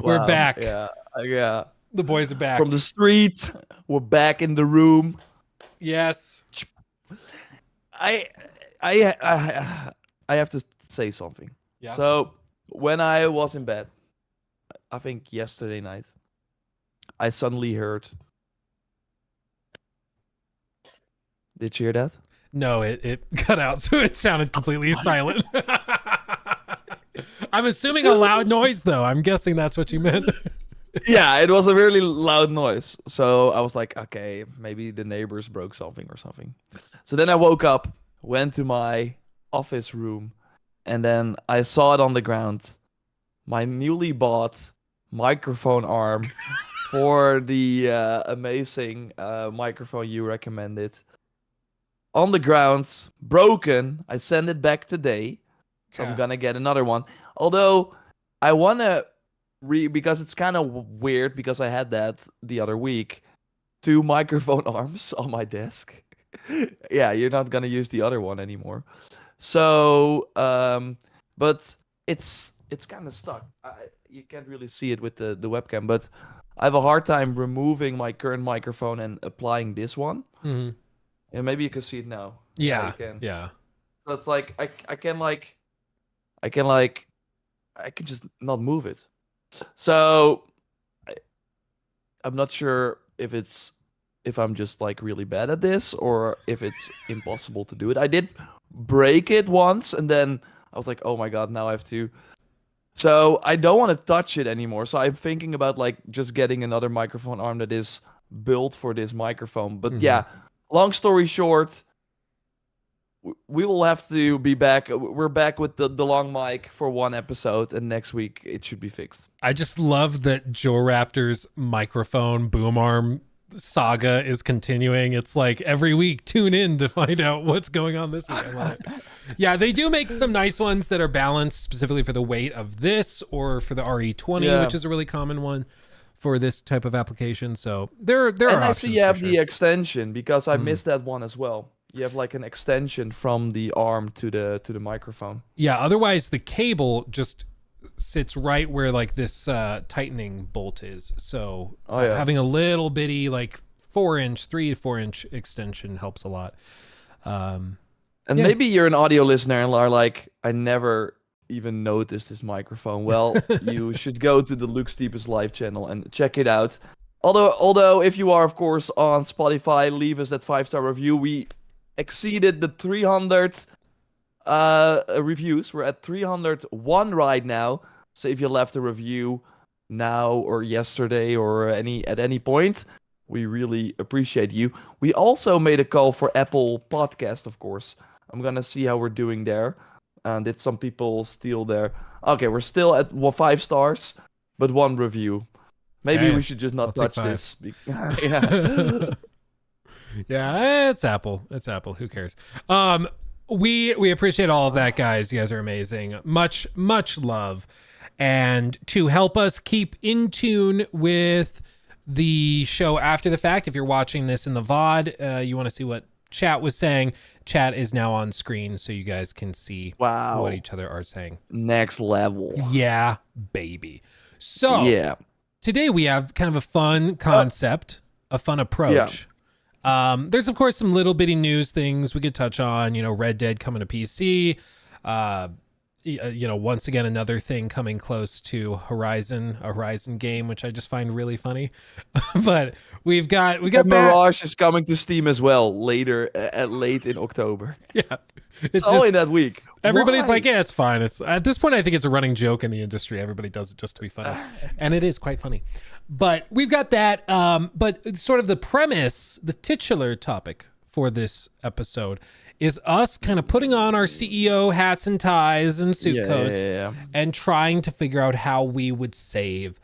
We're back. Yeah. The boys are back. From the street, we're back in the room. Yes. I have to say something. Yeah. So when I was in bed, I think yesterday night, I suddenly heard. Did you hear that? No, it cut out, so it sounded completely silent. I'm assuming a loud noise, though. I'm guessing that's what you meant. Yeah, it was a really loud noise. So I was like, okay, maybe the neighbors broke something or something. So then I woke up, went to my office room, and then I saw it on the ground. My newly bought microphone arm for the amazing microphone you recommended. On the ground, broken. I sent it back today. So I'm gonna get another one. Although I wanna because it's kind of weird because I had that the other week. 2 microphone arms on my desk. Yeah, you're not gonna use the other one anymore. So, but it's kind of stuck. You can't really see it with the webcam, but I have a hard time removing my current microphone and applying this one. Mm-hmm. And maybe you can see it now. Yeah, you can. Yeah. So it's like I can just not move it. So I'm not sure if I'm just like really bad at this or if it's impossible to do it. I did break it once and then I was like, oh my god, now I have to. So I don't want to touch it anymore. So I'm thinking about like just getting another microphone arm that is built for this microphone. But yeah, long story short, we will have to be back. We're back with the long mic for one episode, and next week it should be fixed. I just love that Joe Raptor's microphone boom arm saga is continuing. It's like every week, tune in to find out what's going on this week. I love it. Yeah, they do make some nice ones that are balanced specifically for the weight of this or for the RE20, which is a really common one for this type of application. So there are options. And actually you have the extension because I missed that one as well. You have like an extension from the arm to the microphone. Yeah, otherwise the cable just sits right where like this tightening bolt is. So having a little bitty like 3 to 4 inch extension helps a lot. Maybe you're an audio listener and are like, I never even noticed this microphone. Well, you should go to the Luke Steepest live channel and check it out. Although if you are of course on Spotify, leave us that 5-star review. We exceeded the 300 reviews. We're at 301 right now. So if you left a review now or yesterday or at any point, we really appreciate you. We also made a call for Apple Podcast, of course. I'm gonna see how we're doing there. Did some people steal there? Okay, we're still at 5 stars, but 1 review. Maybe we should just not touch this. Yeah, it's Apple. It's Apple. Who cares? We appreciate all of that, guys. You guys are amazing. Much love. And to help us keep in tune with the show after the fact, if you're watching this in the VOD, you want to see what chat was saying. Chat is now on screen, so you guys can see what each other are saying. Next level. Yeah, baby. So today we have kind of a fun concept, a fun approach. There's of course some little bitty news things we could touch on, Red Dead coming to PC, once again, another thing coming close to a Horizon game, which I just find really funny. But we got Mirage is coming to Steam as well late in October. Yeah. It's all in that week. Everybody's like, yeah, it's fine. It's at this point, I think it's a running joke in the industry. Everybody does it just to be funny. And it is quite funny. But we've got that. But sort of the premise, the titular topic for this episode is us kind of putting on our CEO hats and ties and suit coats and trying to figure out how we would save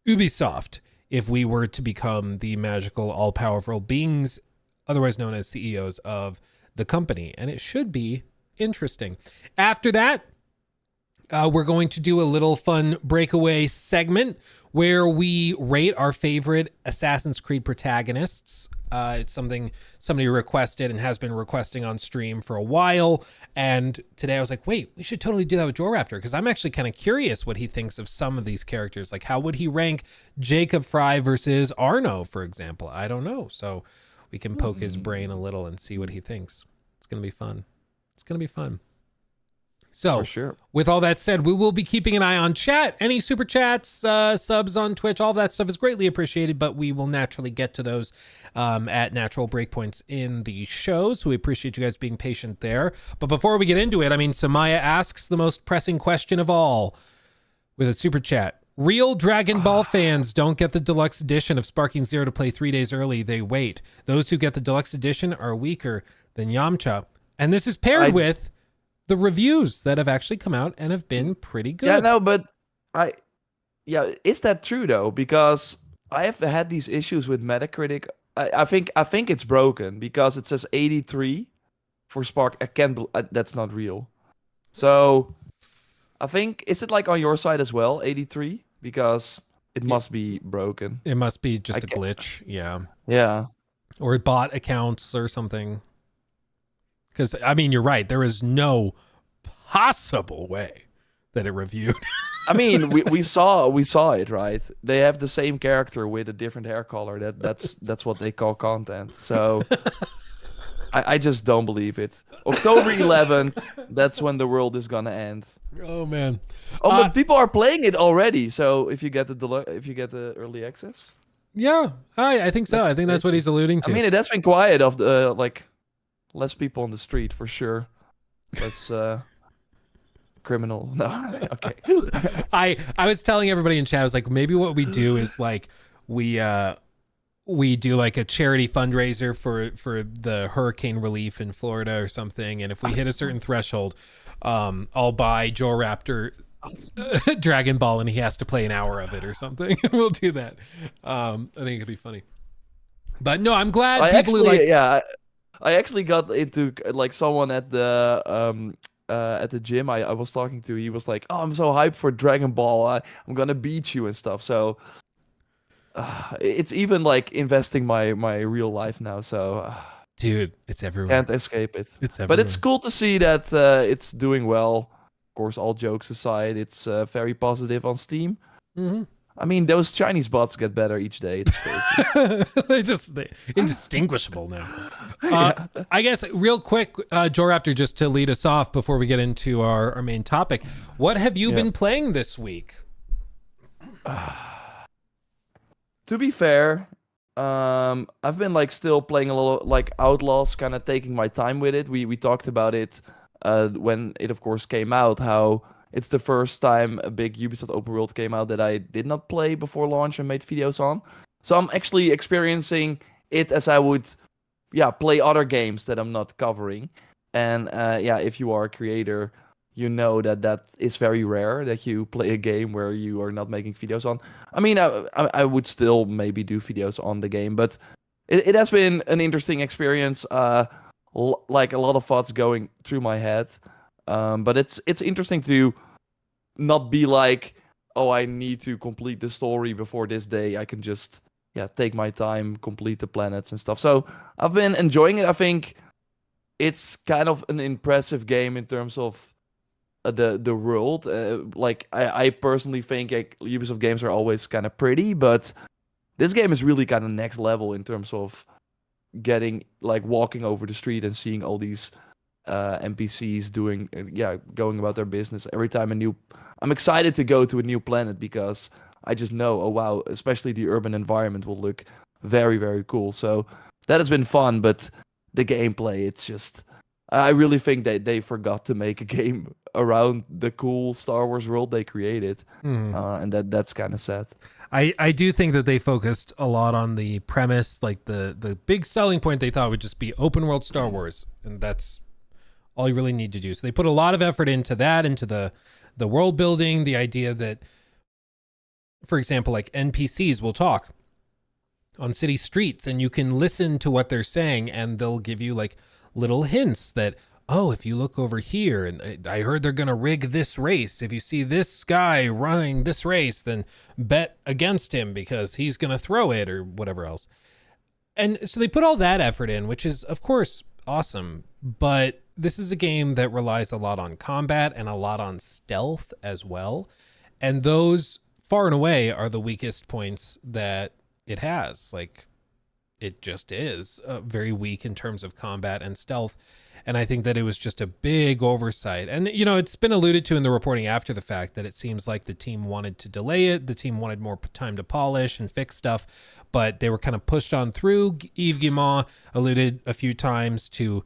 Ubisoft if we were to become the magical, all-powerful beings, otherwise known as CEOs of the company. And it should be interesting. After that, we're going to do a little fun breakaway segment where we rate our favorite Assassin's Creed protagonists. It's something somebody requested and has been requesting on stream for a while. And today I was like, wait, we should totally do that with Joe Raptor, because I'm actually kind of curious what he thinks of some of these characters. Like, how would he rank Jacob Fry versus Arno, for example? I don't know. So we can poke his brain a little and see what he thinks. It's going to be fun. It's going to be fun. So, For sure. With all that said, we will be keeping an eye on chat. Any super chats, subs on Twitch, all that stuff is greatly appreciated, but we will naturally get to those at natural breakpoints in the show. So we appreciate you guys being patient there. But before we get into it, I mean, Samaya asks the most pressing question of all with a super chat. Real Dragon Ball fans don't get the deluxe edition of Sparking Zero to play 3 days early. They wait. Those who get the deluxe edition are weaker than Yamcha. And this is paired with the reviews that have actually come out and have been pretty good. Yeah, no, but is that true though? Because I have had these issues with Metacritic. I think it's broken because it says 83 for Spark. I can't. That's not real. So I think, is it like on your side as well, 83? Because it must be broken. It must be just a glitch. Yeah. Yeah. Or bot accounts or something. Because, I mean, you're right. There is no possible way that it reviewed. I mean, we saw it, right? They have the same character with a different hair color. That's what they call content. So I just don't believe it. October 11th, that's when the world is gonna end. Oh man. Oh, but people are playing it already. So if you get the early access, yeah, I think so. I think that's what he's alluding to. I mean, it has been quiet of the less people on the street for sure. That's criminal. No, okay. I was telling everybody in chat, I was like, maybe what we do is like we do like a charity fundraiser for the hurricane relief in Florida or something, and if we hit a certain threshold, I'll buy Joe Raptor Dragon Ball and he has to play an hour of it or something. We'll do that. I think it'd be funny. But no, I'm glad I actually got into like someone at the gym I was talking to. He was like, "Oh, I'm so hyped for Dragon Ball. I'm gonna beat you and stuff." So it's even like investing my real life now. So dude, it's everywhere. Can't escape it. It's everywhere. But it's cool to see that it's doing well. Of course, all jokes aside, it's very positive on Steam. Mm-hmm. I mean, those Chinese bots get better each day. It's crazy. they're indistinguishable now. I guess real quick, Joe Raptor, just to lead us off before we get into our main topic, what have you been playing this week? To be fair, I've been like still playing a lot of like Outlaws, kind of taking my time with it. We talked about it when it of course came out, how it's the first time a big Ubisoft open world came out that I did not play before launch and made videos on. So I'm actually experiencing it as I would play other games that I'm not covering. And if you are a creator, you know that is very rare that you play a game where you are not making videos on. I mean, I would still maybe do videos on the game, but it has been an interesting experience. Like a lot of thoughts going through my head. But it's interesting to not be like, oh, I need to complete the story before this day. I can just take my time, complete the planets and stuff. So I've been enjoying it. I think it's kind of an impressive game in terms of the world. Like I personally think Ubisoft games are always kind of pretty, but this game is really kind of next level in terms of getting like walking over the street and seeing all these NPCs doing going about their business every time I'm excited to go to a new planet because I just know, oh wow, especially the urban environment will look very, very cool. So that has been fun, but the gameplay, it's just, I really think that they forgot to make a game around the cool Star Wars world they created. And that's kind of sad. I do think that they focused a lot on the premise, like the big selling point they thought would just be open world Star Wars, and that's all you really need to do. So they put a lot of effort into that, into the world building, the idea that, for example, like NPCs will talk on city streets and you can listen to what they're saying and they'll give you like little hints that, oh, if you look over here, and I heard they're going to rig this race. If you see this guy running this race, then bet against him because he's going to throw it or whatever else. And so they put all that effort in, which is, of course, awesome. But this is a game that relies a lot on combat and a lot on stealth as well. And those, far and away, are the weakest points that it has. Like, it just is very weak in terms of combat and stealth. And I think that it was just a big oversight. And, you know, it's been alluded to in the reporting after the fact that it seems like the team wanted to delay it. The team wanted more time to polish and fix stuff, but they were kind of pushed on through. Yves Guillemot alluded a few times to,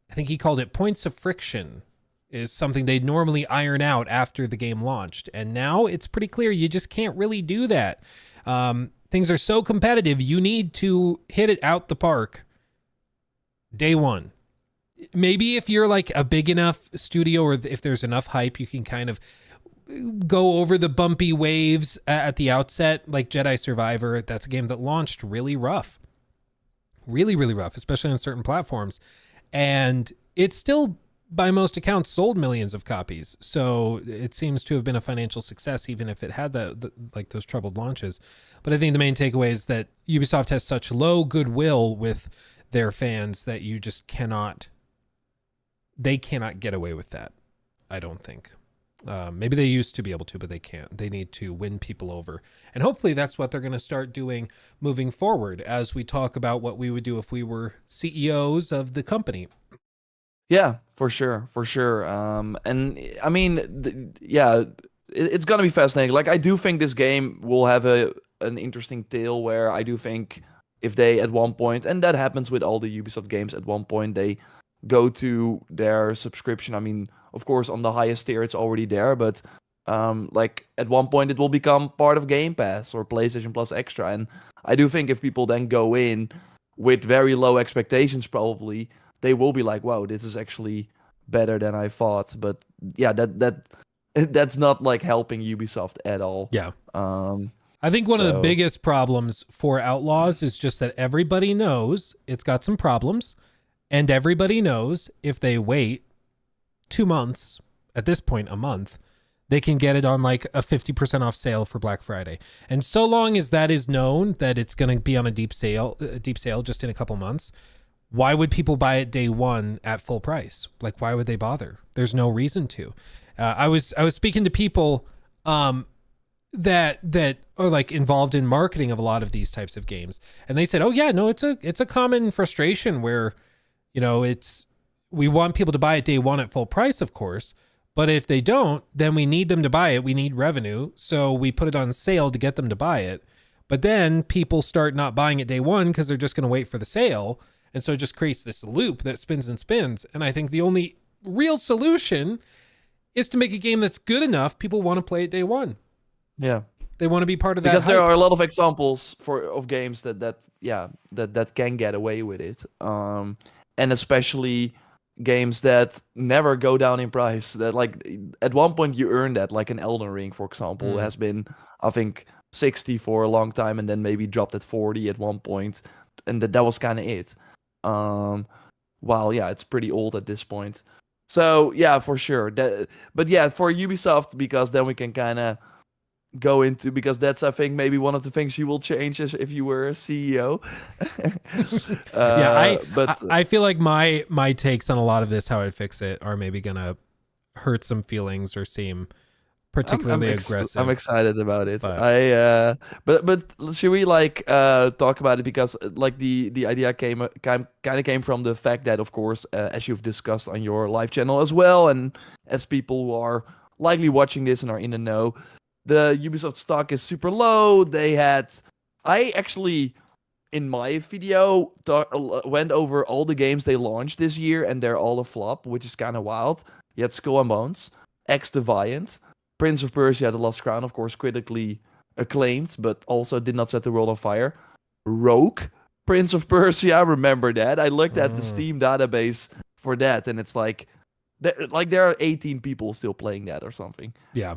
I think he called it points of friction, is something they'd normally iron out after the game launched. And now it's pretty clear you just can't really do that. Things are so competitive, you need to hit it out the park day one. Maybe if you're like a big enough studio, or if there's enough hype, you can kind of go over the bumpy waves at the outset, like Jedi Survivor. That's a game that launched really rough, really, really rough, especially on certain platforms. And it's still, by most accounts, sold millions of copies. So it seems to have been a financial success, even if it had like those troubled launches. But I think the main takeaway is that Ubisoft has such low goodwill with their fans that you just cannot get away with that. I don't think. Maybe they used to be able to, but they can't. They need to win people over. And hopefully that's what they're going to start doing moving forward as we talk about what we would do if we were CEOs of the company. Yeah, for sure, for sure. And I mean, it's gonna be fascinating. Like, I do think this game will have an interesting tale where I do think if they at one point, and that happens with all the Ubisoft games, at one point they go to their subscription. I mean, of course, on the highest tier it's already there, but like at one point it will become part of Game Pass or PlayStation Plus Extra. And I do think if people then go in with very low expectations, probably they will be like, wow, this is actually better than I thought. But yeah, that's not like helping Ubisoft at all. Yeah. I think one of the biggest problems for Outlaws is just that everybody knows it's got some problems, and everybody knows if they wait 2 months, at this point a month, they can get it on like a 50% off sale for Black Friday. And so long as that is known that it's going to be on a deep sale just in a couple months, why would people buy it day one at full price? Like, why would they bother? There's no reason to. I was speaking to people that are like involved in marketing of a lot of these types of games, and they said, "Oh yeah, no, it's a common frustration where, you know, we want people to buy it day one at full price, of course, but if they don't, then we need them to buy it. We need revenue, so we put it on sale to get them to buy it. But then people start not buying it day one because they're just going to wait for the sale." And so it just creates this loop that spins and spins. And I think the only real solution is to make a game that's good enough people want to play it day one. Yeah. They want to be part of that. Because there are a lot of examples of games that can get away with it. And especially games that never go down in price. That like at one point you earn that, like an Elden Ring, for example, has been, I think, 60 for a long time and then maybe dropped at 40 at one point. And that was kind of it. Well, yeah, it's pretty old at this point. So yeah, for sure. But yeah, for Ubisoft, because then we can kind of go into, because that's, I think, maybe one of the things you will change if you were a CEO. I feel like my takes on a lot of this, how I'd fix it, are maybe gonna hurt some feelings or seem particularly aggressive. I'm excited about it. But should we like talk about it, because like the idea kind of came from the fact that, of course, as you've discussed on your live channel as well, and as people who are likely watching this and are in the know, the Ubisoft stock is super low. I actually, in my video, went over all the games they launched this year, and they're all a flop, which is kind of wild. You had Skull and Bones, X Defiant, Prince of Persia: The Lost Crown, of course, critically acclaimed, but also did not set the world on fire. Rogue, Prince of Persia, remember that? I looked at the Steam database for that, and it's like there are 18 people still playing that or something. Yeah.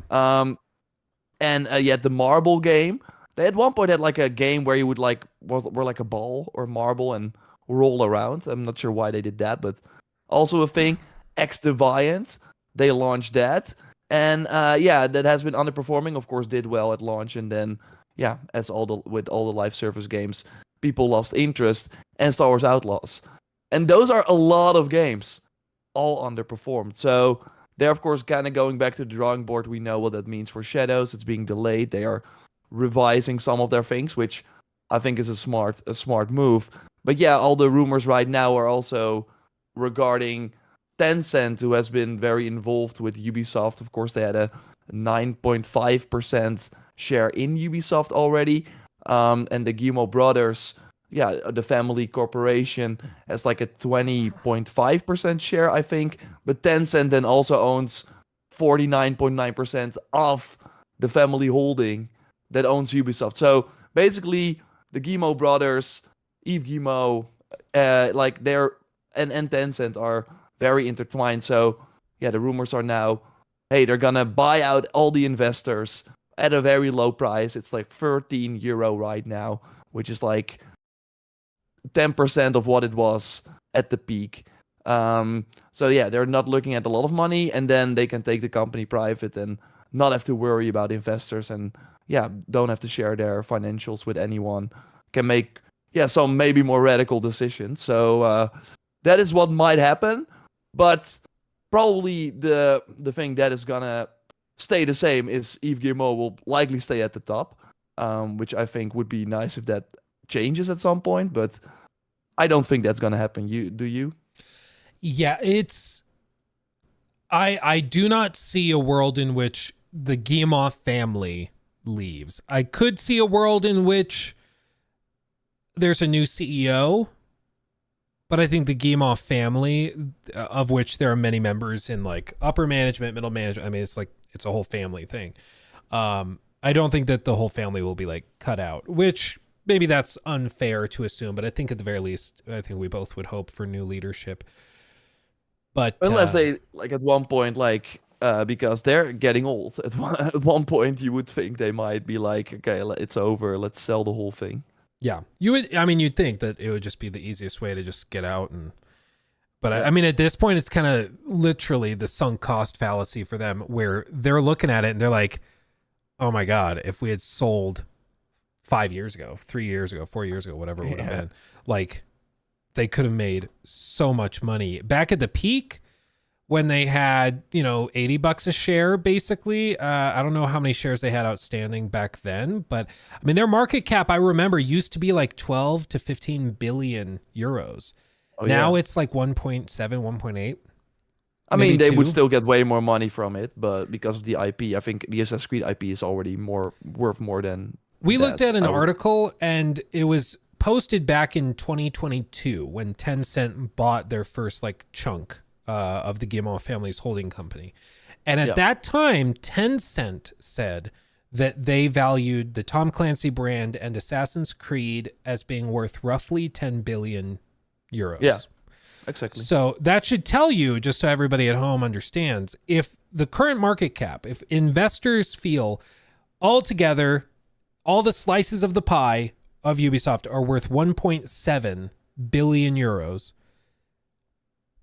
And the Marble game. They at one point had like a game where you would like were like a ball or marble and roll around. I'm not sure why they did that, but also a thing. X Deviant. They launched that, and yeah, that has been underperforming. Of course, did well at launch, and then yeah, as with all the live service games, people lost interest, and Star Wars Outlaws, and those are a lot of games, all underperformed. So they're of course kind of going back to the drawing board. We know what that means for Shadows. It's being delayed. They are revising some of their things, which I think is a smart move. But yeah, all the rumors right now are also regarding Tencent, who has been very involved with Ubisoft. Of course, they had a 9.5% share in Ubisoft already. And the Guillemot brothers, yeah, the family corporation, has like a 20.5% share, I think. But Tencent then also owns 49.9% of the family holding that owns Ubisoft. So basically, the Guillemot brothers, Yves Guillemot, like they're and Tencent are very intertwined. So yeah, the rumors are now, hey, they're gonna buy out all the investors at a very low price. It's like €13 right now, which is like 10% of what it was at the peak. So yeah, they're not looking at a lot of money, and then they can take the company private and not have to worry about investors, and yeah, don't have to share their financials with anyone. Can make some maybe more radical decisions. So that is what might happen, but probably the thing that is gonna stay the same is Yves Guillemot will likely stay at the top, which I think would be nice if that changes at some point, but I don't think that's gonna happen. Do you? Yeah, I do not see a world in which the Guillemot family leaves. I could see a world in which there's a new CEO, but I think the Guillemot family, of which there are many members in like upper management, middle management, I mean, it's a whole family thing. I don't think that the whole family will be like cut out, which maybe that's unfair to assume, but I think at the very least, I think we both would hope for new leadership. But unless they like at one point, like because they're getting old, at one point you would think they might be like, okay, it's over, let's sell the whole thing. Yeah, you'd think that it would just be the easiest way to just get out. But I mean, at this point, it's kind of literally the sunk cost fallacy for them, where they're looking at it and they're like, oh my God, if we had sold 5 years ago, 3 years ago, 4 years ago, whatever it would have been, like they could have made so much money back at the peak when they had, $80 a share, basically. I don't know how many shares they had outstanding back then, but I mean, their market cap, I remember, used to be like 12 to 15 billion euros. Now it's like 1.7, 1.8. I mean, they would still get way more money from it, but because of the IP, I think the Assassin's Creed IP is already worth more than. We looked at an article, and it was posted back in 2022 when Tencent bought their first like chunk of the Guillemot family's holding company. And at that time, Tencent said that they valued the Tom Clancy brand and Assassin's Creed as being worth roughly 10 billion euros. Yeah, exactly. So that should tell you, just so everybody at home understands, if the current market cap, if investors feel altogether all the slices of the pie of Ubisoft are worth 1.7 billion euros,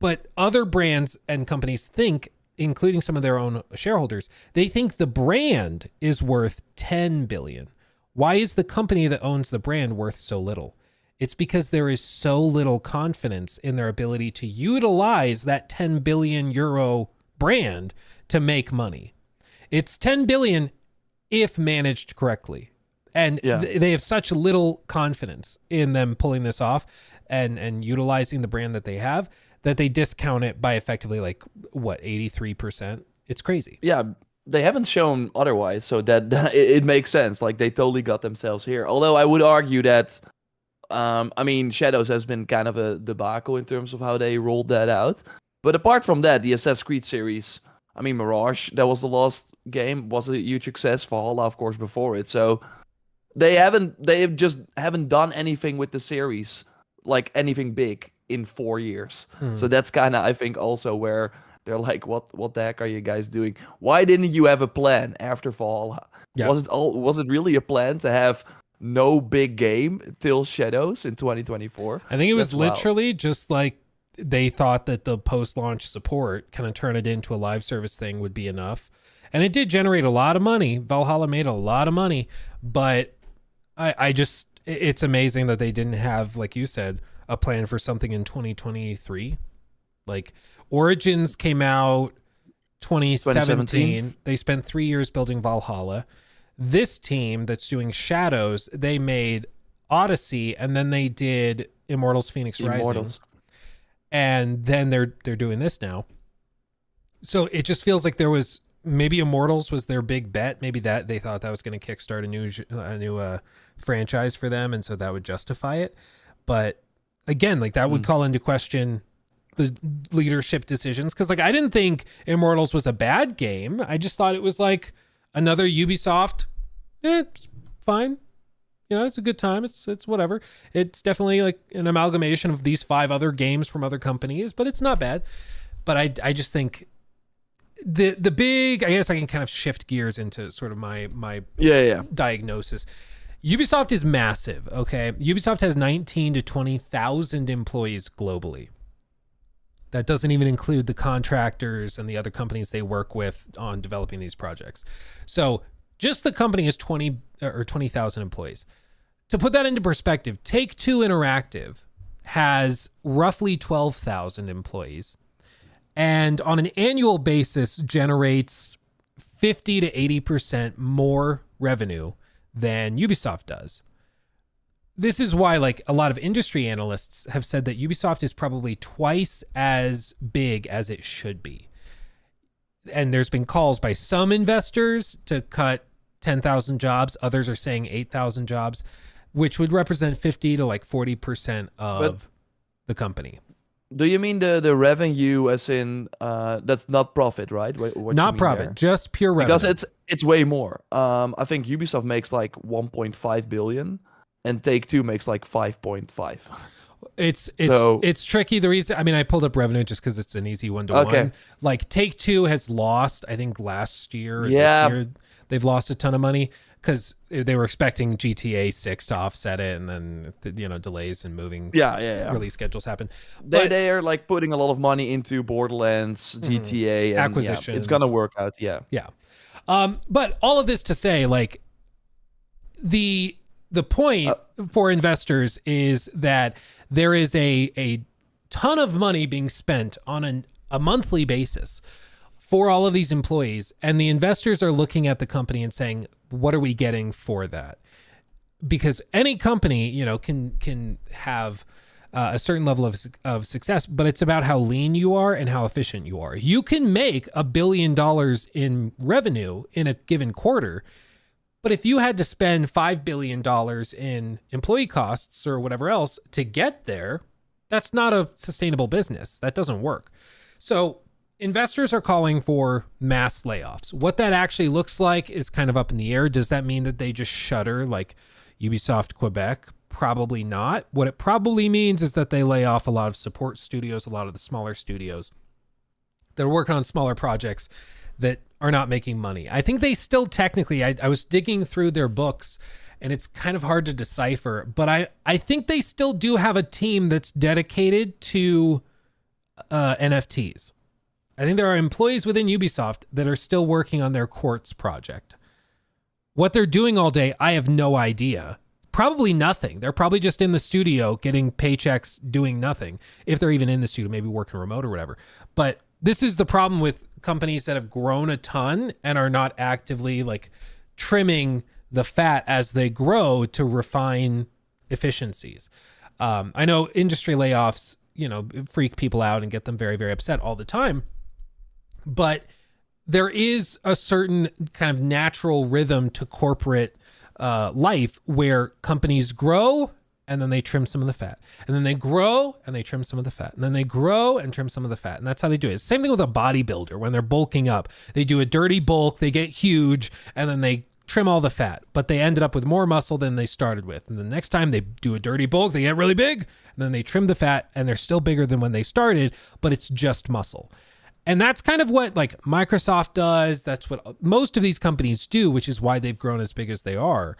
but other brands and companies think, including some of their own shareholders, they think the brand is worth 10 billion. Why is the company that owns the brand worth so little? It's because there is so little confidence in their ability to utilize that 10 billion euro brand to make money. It's 10 billion if managed correctly. And they have such little confidence in them pulling this off and utilizing the brand that they have, that they discount it by effectively 83%. It's crazy. Yeah, they haven't shown otherwise, so that it makes sense. Like, they totally got themselves here. Although I would argue that, I mean, Shadows has been kind of a debacle in terms of how they rolled that out. But apart from that, the Assassin's Creed series, I mean, Mirage, that was the last game, was a huge success. Valhalla, of course, before it. So they just haven't done anything with the series, like anything big, in 4 years. So that's kind of, I think, also where they're like, what the heck are you guys doing? Why didn't you have a plan after Valhalla? Yeah. Was it really a plan to have no big game till Shadows in 2024? I think it was literally just like, they thought that the post-launch support, kind of turn it into a live service thing, would be enough. And it did generate a lot of money. Valhalla made a lot of money, but I just, it's amazing that they didn't have, like you said, a plan for something in 2023. Like Origins came out 2017. They spent 3 years building Valhalla. This team that's doing Shadows, they made Odyssey, and then they did Immortals Phoenix Rising. And then they're doing this now. So it just feels like there was, maybe Immortals was their big bet. Maybe that they thought that was going to kickstart a new franchise for them, and so that would justify it. But again, like that would call into question the leadership decisions, because like I didn't think Immortals was a bad game. I just thought it was like another Ubisoft. It's fine. It's a good time. It's whatever. It's definitely like an amalgamation of these 5 other games from other companies, but it's not bad. But I just think the big, I guess I can kind of shift gears into sort of my diagnosis. Ubisoft is massive, okay? Ubisoft has 19 to 20,000 employees globally. That doesn't even include the contractors and the other companies they work with on developing these projects. So just the company is 20,000 employees. To put that into perspective, Take-Two Interactive has roughly 12,000 employees, and on an annual basis generates 50 to 80% more revenue than Ubisoft does. This is why, like, a lot of industry analysts have said that Ubisoft is probably twice as big as it should be. And there's been calls by some investors to cut 10,000 jobs. Others are saying 8,000 jobs, which would represent 50 to like 40% of the company. Do you mean the revenue as in that's not profit, right? What not profit, there? Just pure revenue. Because it's way more. I think Ubisoft makes like 1.5 billion and Take-Two makes like 5.5. It's tricky. The reason, I mean, I pulled up revenue just because it's an easy one-to-one. Like Take-Two has lost, I think last year or this year, they've lost a ton of money because they were expecting GTA 6 to offset it, and then delays and moving release schedules happen. They are like putting a lot of money into Borderlands, GTA, and acquisitions. It's gonna work out. But all of this to say, like the point for investors is that there is a ton of money being spent on a monthly basis for all of these employees, and the investors are looking at the company and saying, what are we getting for that? Because any company, can have a certain level of success, but it's about how lean you are and how efficient you are. You can make $1 billion in revenue in a given quarter, but if you had to spend $5 billion in employee costs or whatever else to get there, that's not a sustainable business. That doesn't work. So investors are calling for mass layoffs. What that actually looks like is kind of up in the air. Does that mean that they just shutter like Ubisoft Quebec? Probably not. What it probably means is that they lay off a lot of support studios, a lot of the smaller studios that are working on smaller projects that are not making money. I think they still technically, I was digging through their books and it's kind of hard to decipher, but I think they still do have a team that's dedicated to NFTs. I think there are employees within Ubisoft that are still working on their Quartz project. What they're doing all day, I have no idea. Probably nothing. They're probably just in the studio getting paychecks doing nothing. If they're even in the studio, maybe working remote or whatever. But this is the problem with companies that have grown a ton and are not actively like trimming the fat as they grow to refine efficiencies. I know industry layoffs, freak people out and get them very, very upset all the time. But there is a certain kind of natural rhythm to corporate life where companies grow and then they trim some of the fat, and then they grow and they trim some of the fat, and then they grow and trim some of the fat. And that's how they do it. Same thing with a bodybuilder. When they're bulking up, they do a dirty bulk, they get huge, and then they trim all the fat, but they ended up with more muscle than they started with. And the next time they do a dirty bulk, they get really big, and then they trim the fat and they're still bigger than when they started, but it's just muscle. And that's kind of what like Microsoft does. That's what most of these companies do, which is why they've grown as big as they are.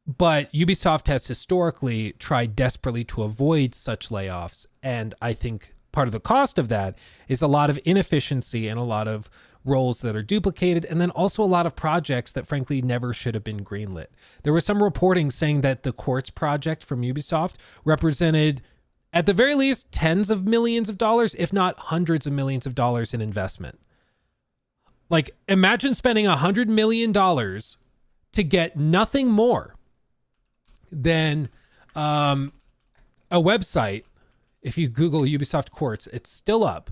But Ubisoft has historically tried desperately to avoid such layoffs. And I think part of the cost of that is a lot of inefficiency and a lot of roles that are duplicated, and then also a lot of projects that frankly never should have been greenlit. There was some reporting saying that the Quartz project from Ubisoft represented, at the very least, tens of millions of dollars, if not hundreds of millions of dollars in investment. Like, imagine spending $100 million to get nothing more than a website. If you Google Ubisoft Quartz, it's still up.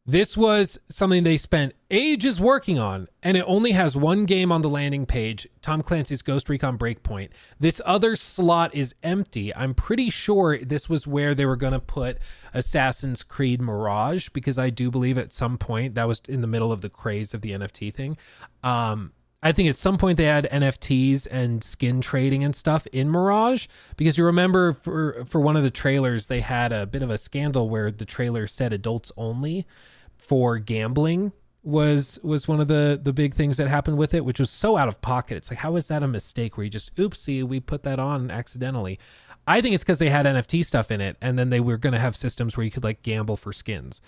This was something they spent ages working on, and it only has one game on the landing page, Tom Clancy's Ghost Recon Breakpoint. This other slot is empty. I'm pretty sure this was where they were going to put Assassin's Creed Mirage, because I do believe at some point that was in the middle of the craze of the NFT thing. I think at some point they had NFTs and skin trading and stuff in Mirage, because you remember for one of the trailers, they had a bit of a scandal where the trailer said adults only for gambling was one of the big things that happened with it, which was so out of pocket. It's like, how is that a mistake where you just, oopsie, we put that on accidentally? I think it's because they had NFT stuff in it, and then they were going to have systems where you could like gamble for skins.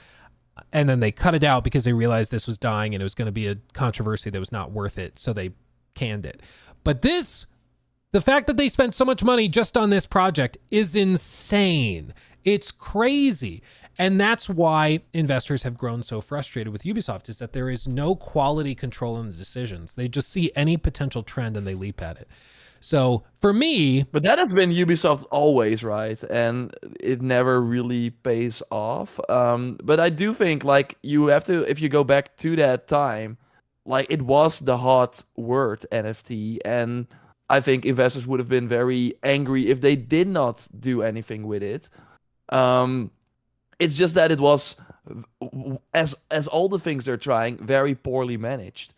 And then they cut it out because they realized this was dying and it was going to be a controversy that was not worth it. So they canned it. But the fact that they spent so much money just on this project is insane. It's crazy. And that's why investors have grown so frustrated with Ubisoft, is that there is no quality control in the decisions. They just see any potential trend and they leap at it. So for me, but that has been Ubisoft always, right? And it never really pays off. But I do think like you have to, if you go back to that time, like it was the hot word NFT, and I think investors would have been very angry if they did not do anything with it. It's just that it was, as all the things they're trying, very poorly managed,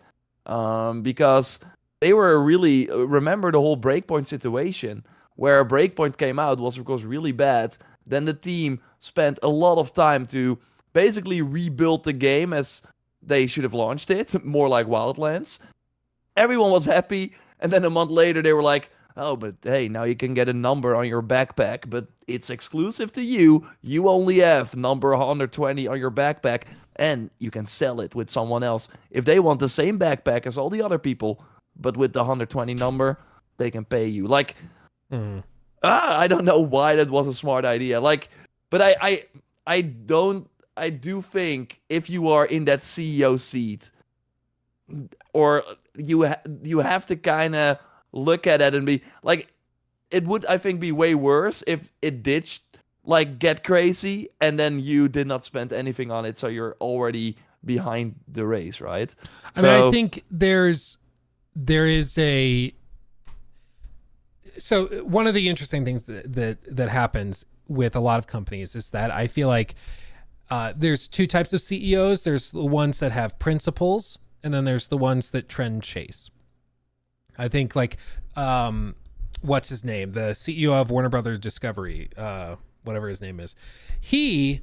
because they were really, remember the whole Breakpoint situation, where Breakpoint came out was of course really bad. Then the team spent a lot of time to basically rebuild the game as they should have launched it, more like Wildlands. Everyone was happy, and then a month later they were like, oh, but hey, now you can get a number on your backpack, but it's exclusive to you. You only have number 120 on your backpack, and you can sell it with someone else. If they want the same backpack as all the other people, but with the 120 number, they can pay you. Like, I don't know why that was a smart idea. Like, but I do think if you are in that CEO seat, or you have to kind of look at it and be like, it would, I think, be way worse if it did like get crazy and then you did not spend anything on it, so you're already behind the race, right? I mean, I think there is so one of the interesting things that happens with a lot of companies is that I feel like there's two types of CEOs. There's the ones that have principles, and then there's the ones that trend chase. I think like what's his name, the CEO of Warner Brothers Discovery, whatever his name is, he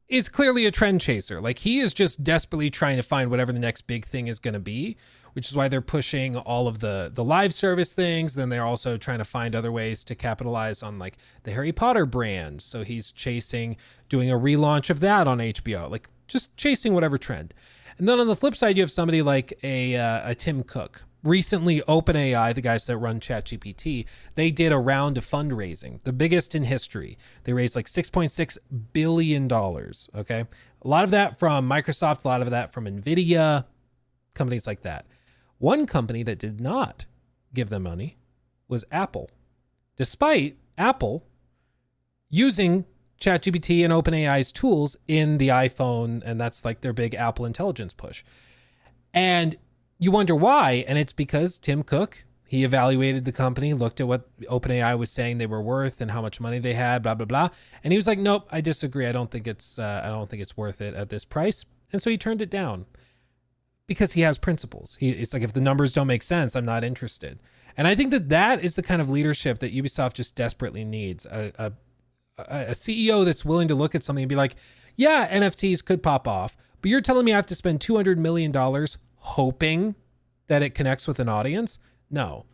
is clearly a trend chaser. Like, he is just desperately trying to find whatever the next big thing is going to be, which is why they're pushing all of the live service things. Then they're also trying to find other ways to capitalize on like the Harry Potter brand. So he's doing a relaunch of that on HBO, like just chasing whatever trend. And then on the flip side, you have somebody like a Tim Cook. Recently, OpenAI, the guys that run ChatGPT, they did a round of fundraising, the biggest in history. They raised like $6.6 billion, okay? A lot of that from Microsoft, a lot of that from NVIDIA, companies like that. One company that did not give them money was Apple, despite Apple using ChatGPT and OpenAI's tools in the iPhone, and that's like their big Apple intelligence push. And you wonder why, and it's because Tim Cook, he evaluated the company, looked at what OpenAI was saying they were worth and how much money they had, blah blah blah, and he was like, "Nope, I disagree. I don't think it's worth it at this price." And so he turned it down because he has principles. It's like, if the numbers don't make sense, I'm not interested. And I think that is the kind of leadership that Ubisoft just desperately needs. A CEO that's willing to look at something and be like, "Yeah, NFTs could pop off, but you're telling me I have to spend $200 million hoping that it connects with an audience? No.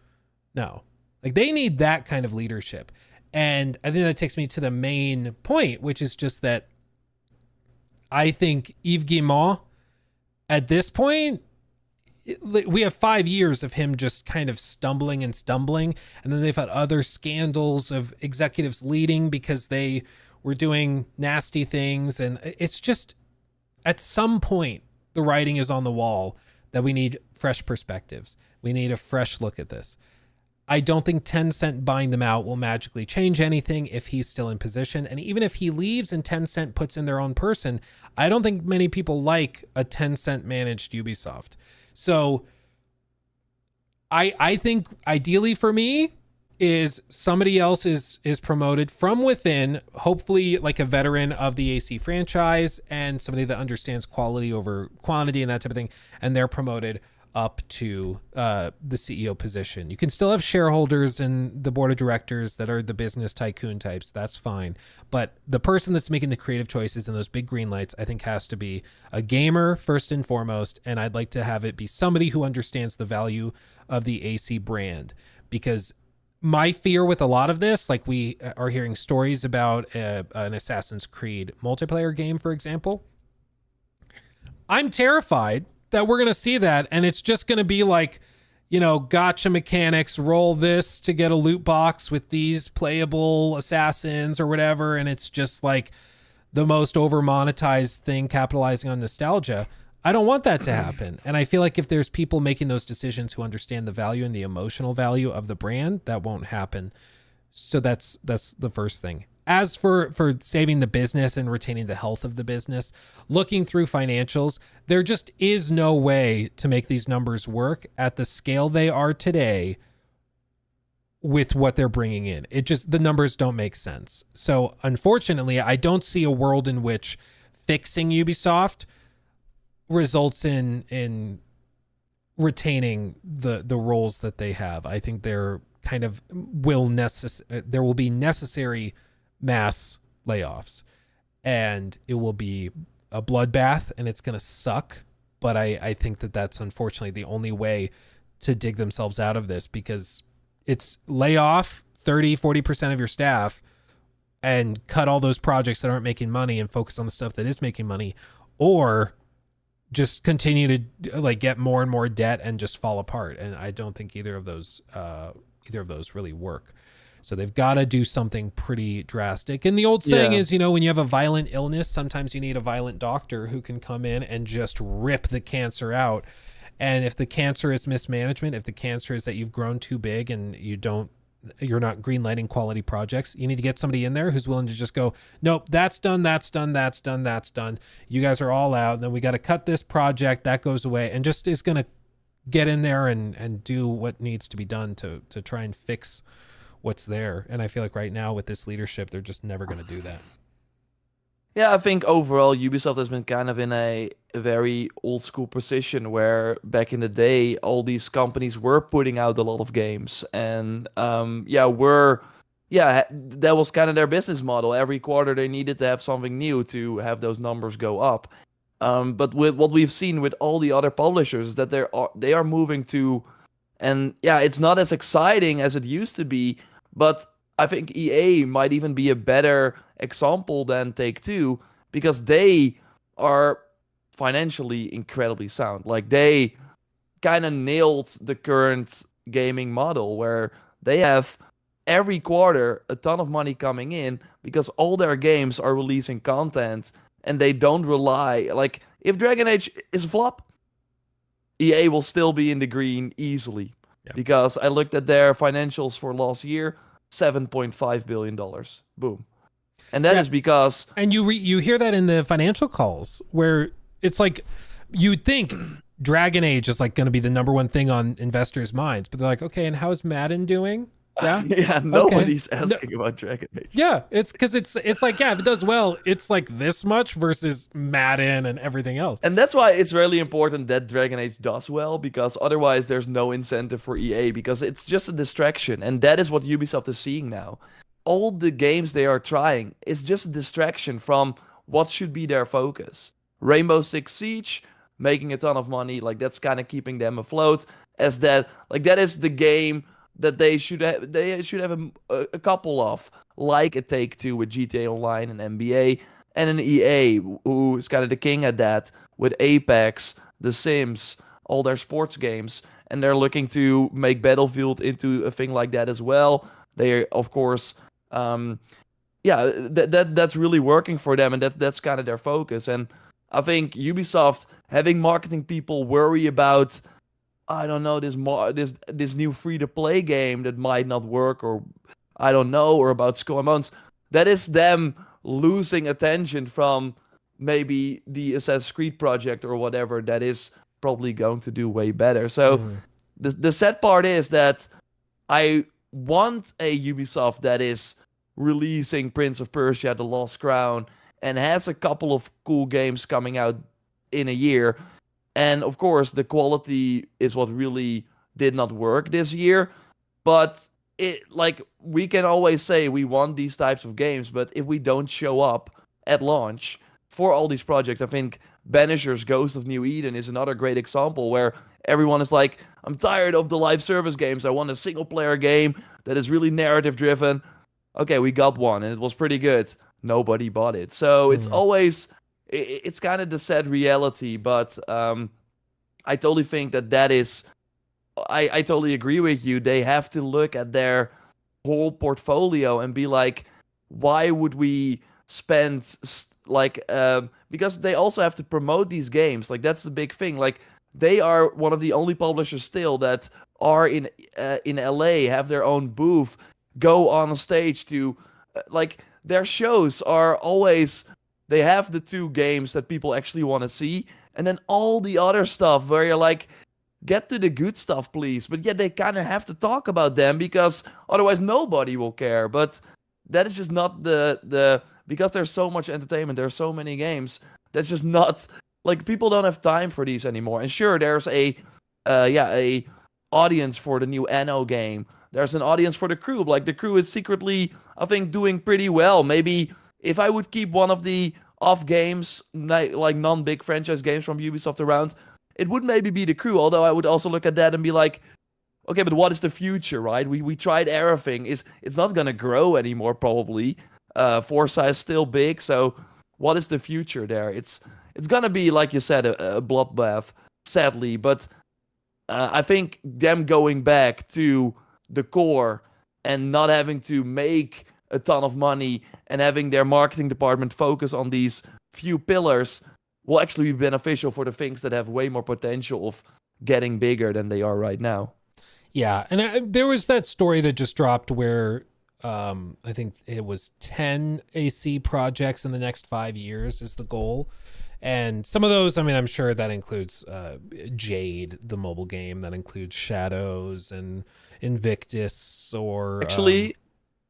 Like they need that kind of leadership. And I think that takes me to the main point, which is just that I think Yves Guillemot at this point, we have 5 years of him just kind of stumbling, and then they've had other scandals of executives leading because they were doing nasty things, and it's just at some point the writing is on the wall that we need fresh perspectives. We need a fresh look at this. I don't think Tencent buying them out will magically change anything if he's still in position. And even if he leaves and Tencent puts in their own person, I don't think many people like a Tencent managed Ubisoft. So I think ideally for me is somebody else is promoted from within, hopefully like a veteran of the AC franchise and somebody that understands quality over quantity and that type of thing. And they're promoted up to the CEO position. You can still have shareholders and the board of directors that are the business tycoon types. That's fine. But the person that's making the creative choices and those big green lights, I think has to be a gamer first and foremost. And I'd like to have it be somebody who understands the value of the AC brand, because my fear with a lot of this, like we are hearing stories about an Assassin's Creed multiplayer game, for example. I'm terrified that we're going to see that, and it's just going to be like, you know, gotcha mechanics, roll this to get a loot box with these playable assassins or whatever, and it's just like the most over monetized thing capitalizing on nostalgia. I don't want that to happen. And I feel like if there's people making those decisions who understand the value and the emotional value of the brand, that won't happen. So that's the first thing. As for saving the business and retaining the health of the business, looking through financials, there just is no way to make these numbers work at the scale they are today with what they're bringing in. It just, the numbers don't make sense. So unfortunately, I don't see a world in which fixing Ubisoft results in retaining the roles that they have. I think there will be necessary mass layoffs, and it will be a bloodbath, and it's going to suck. But I think that's unfortunately the only way to dig themselves out of this, because it's lay off 30-40% of your staff and cut all those projects that aren't making money and focus on the stuff that is making money, or just continue to like get more and more debt and just fall apart. And I don't think either of those really work. So they've got to do something pretty drastic. And the old saying is, you know, when you have a violent illness, sometimes you need a violent doctor who can come in and just rip the cancer out. And if the cancer is mismanagement, if the cancer is that you've grown too big and you're not greenlighting quality projects, you need to get somebody in there who's willing to just go, nope, that's done. You guys are all out. Then we got to cut this project. That goes away, and just is going to get in there and do what needs to be done to try and fix what's there. And I feel like right now with this leadership, they're just never going to do that. Yeah, I think overall Ubisoft has been kind of in a very old school position where back in the day, all these companies were putting out a lot of games, and that was kind of their business model. Every quarter they needed to have something new to have those numbers go up. But with what we've seen with all the other publishers is that they are moving to, and yeah, it's not as exciting as it used to be, but I think EA might even be a better example than Take-Two, because they are financially incredibly sound. Like, they kind of nailed the current gaming model where they have every quarter a ton of money coming in because all their games are releasing content, and they don't rely, like, if Dragon Age is a flop, EA will still be in the green easily. Yeah. Because I looked at their financials for last year, $7.5 billion. Boom. And that is because... And you hear that in the financial calls, where it's like, you'd think Dragon Age is like going to be the number one thing on investors' minds, but they're like, okay, and how's Madden doing? Yeah, yeah. Nobody's asking about Dragon Age. Yeah, it's because it's like, yeah, if it does well, it's like this much versus Madden and everything else. And that's why it's really important that Dragon Age does well, because otherwise there's no incentive for EA, because it's just a distraction, and that is what Ubisoft is seeing now. All the games they are trying is just a distraction from what should be their focus. Rainbow Six Siege, making a ton of money, like that's kind of keeping them afloat, as that, like, that is the game that they should have a couple of, like a Take-Two with GTA Online and NBA, and an EA who is kind of the king at that with Apex, The Sims, all their sports games, and they're looking to make Battlefield into a thing like that as well. They, of course, yeah, that's really working for them, and that's kind of their focus. And I think Ubisoft having marketing people worry about, I don't know, this new free to play game that might not work, or I don't know, or about Skull and Bones, that is them losing attention from maybe the Assassin's Creed project or whatever that is probably going to do way better. So the sad part is that I want a Ubisoft that is releasing Prince of Persia: The Lost Crown and has a couple of cool games coming out in a year. And of course, the quality is what really did not work this year. But we can always say we want these types of games, but if we don't show up at launch for all these projects, I think Banisher's Ghost of New Eden is another great example where everyone is like, I'm tired of the live service games. I want a single player game that is really narrative driven. Okay, we got one and it was pretty good. Nobody bought it. So it's always, it's kind of the sad reality, but I totally think that is, I totally agree with you. They have to look at their whole portfolio and be like, why would we spend because they also have to promote these games. Like, that's the big thing. Like, they are one of the only publishers still that are in LA, have their own booth, go on a stage to their shows are always, they have the 2 games that people actually want to see, and then all the other stuff where you're like, get to the good stuff, please. But yet they kind of have to talk about them because otherwise nobody will care. But that is just not the because there's so much entertainment, there's so many games. That's just not, like, people don't have time for these anymore. And sure, there's a audience for the new Anno game. There's an audience for The Crew. Like, The Crew is secretly, I think, doing pretty well. Maybe if I would keep one of the off games, like non-big franchise games from Ubisoft around, it would maybe be The Crew. Although I would also look at that and be like, okay, but what is the future, right? We tried everything. It's not gonna grow anymore, probably. Forza is still big, so what is the future there? It's gonna be, like you said, a bloodbath, sadly. But I think them going back to the core and not having to make a ton of money and having their marketing department focus on these few pillars will actually be beneficial for the things that have way more potential of getting bigger than they are right now. Yeah, and there was that story that just dropped where I think it was 10 AC projects in the next 5 years is the goal. And some of those, I mean, I'm sure that includes Jade, the mobile game, that includes Shadows and Invictus, or... Actually,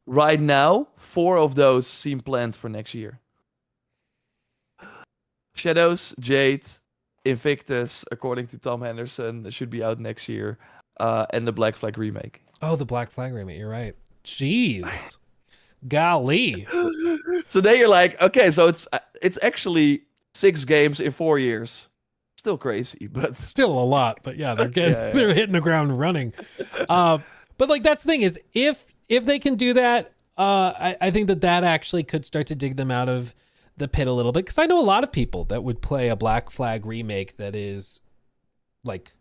right now, 4 of those seem planned for next year. Shadows, Jade, Invictus, according to Tom Henderson, should be out next year. And the Black Flag remake. Oh, the Black Flag remake, you're right. Jeez. Golly. So then you're like, okay, so it's actually 6 games in 4 years. Still crazy, but still a lot. But yeah, they're getting they're hitting the ground running. But like, that's the thing is, if they can do that, I think that actually could start to dig them out of the pit a little bit, because I know a lot of people that would play a Black Flag remake that is like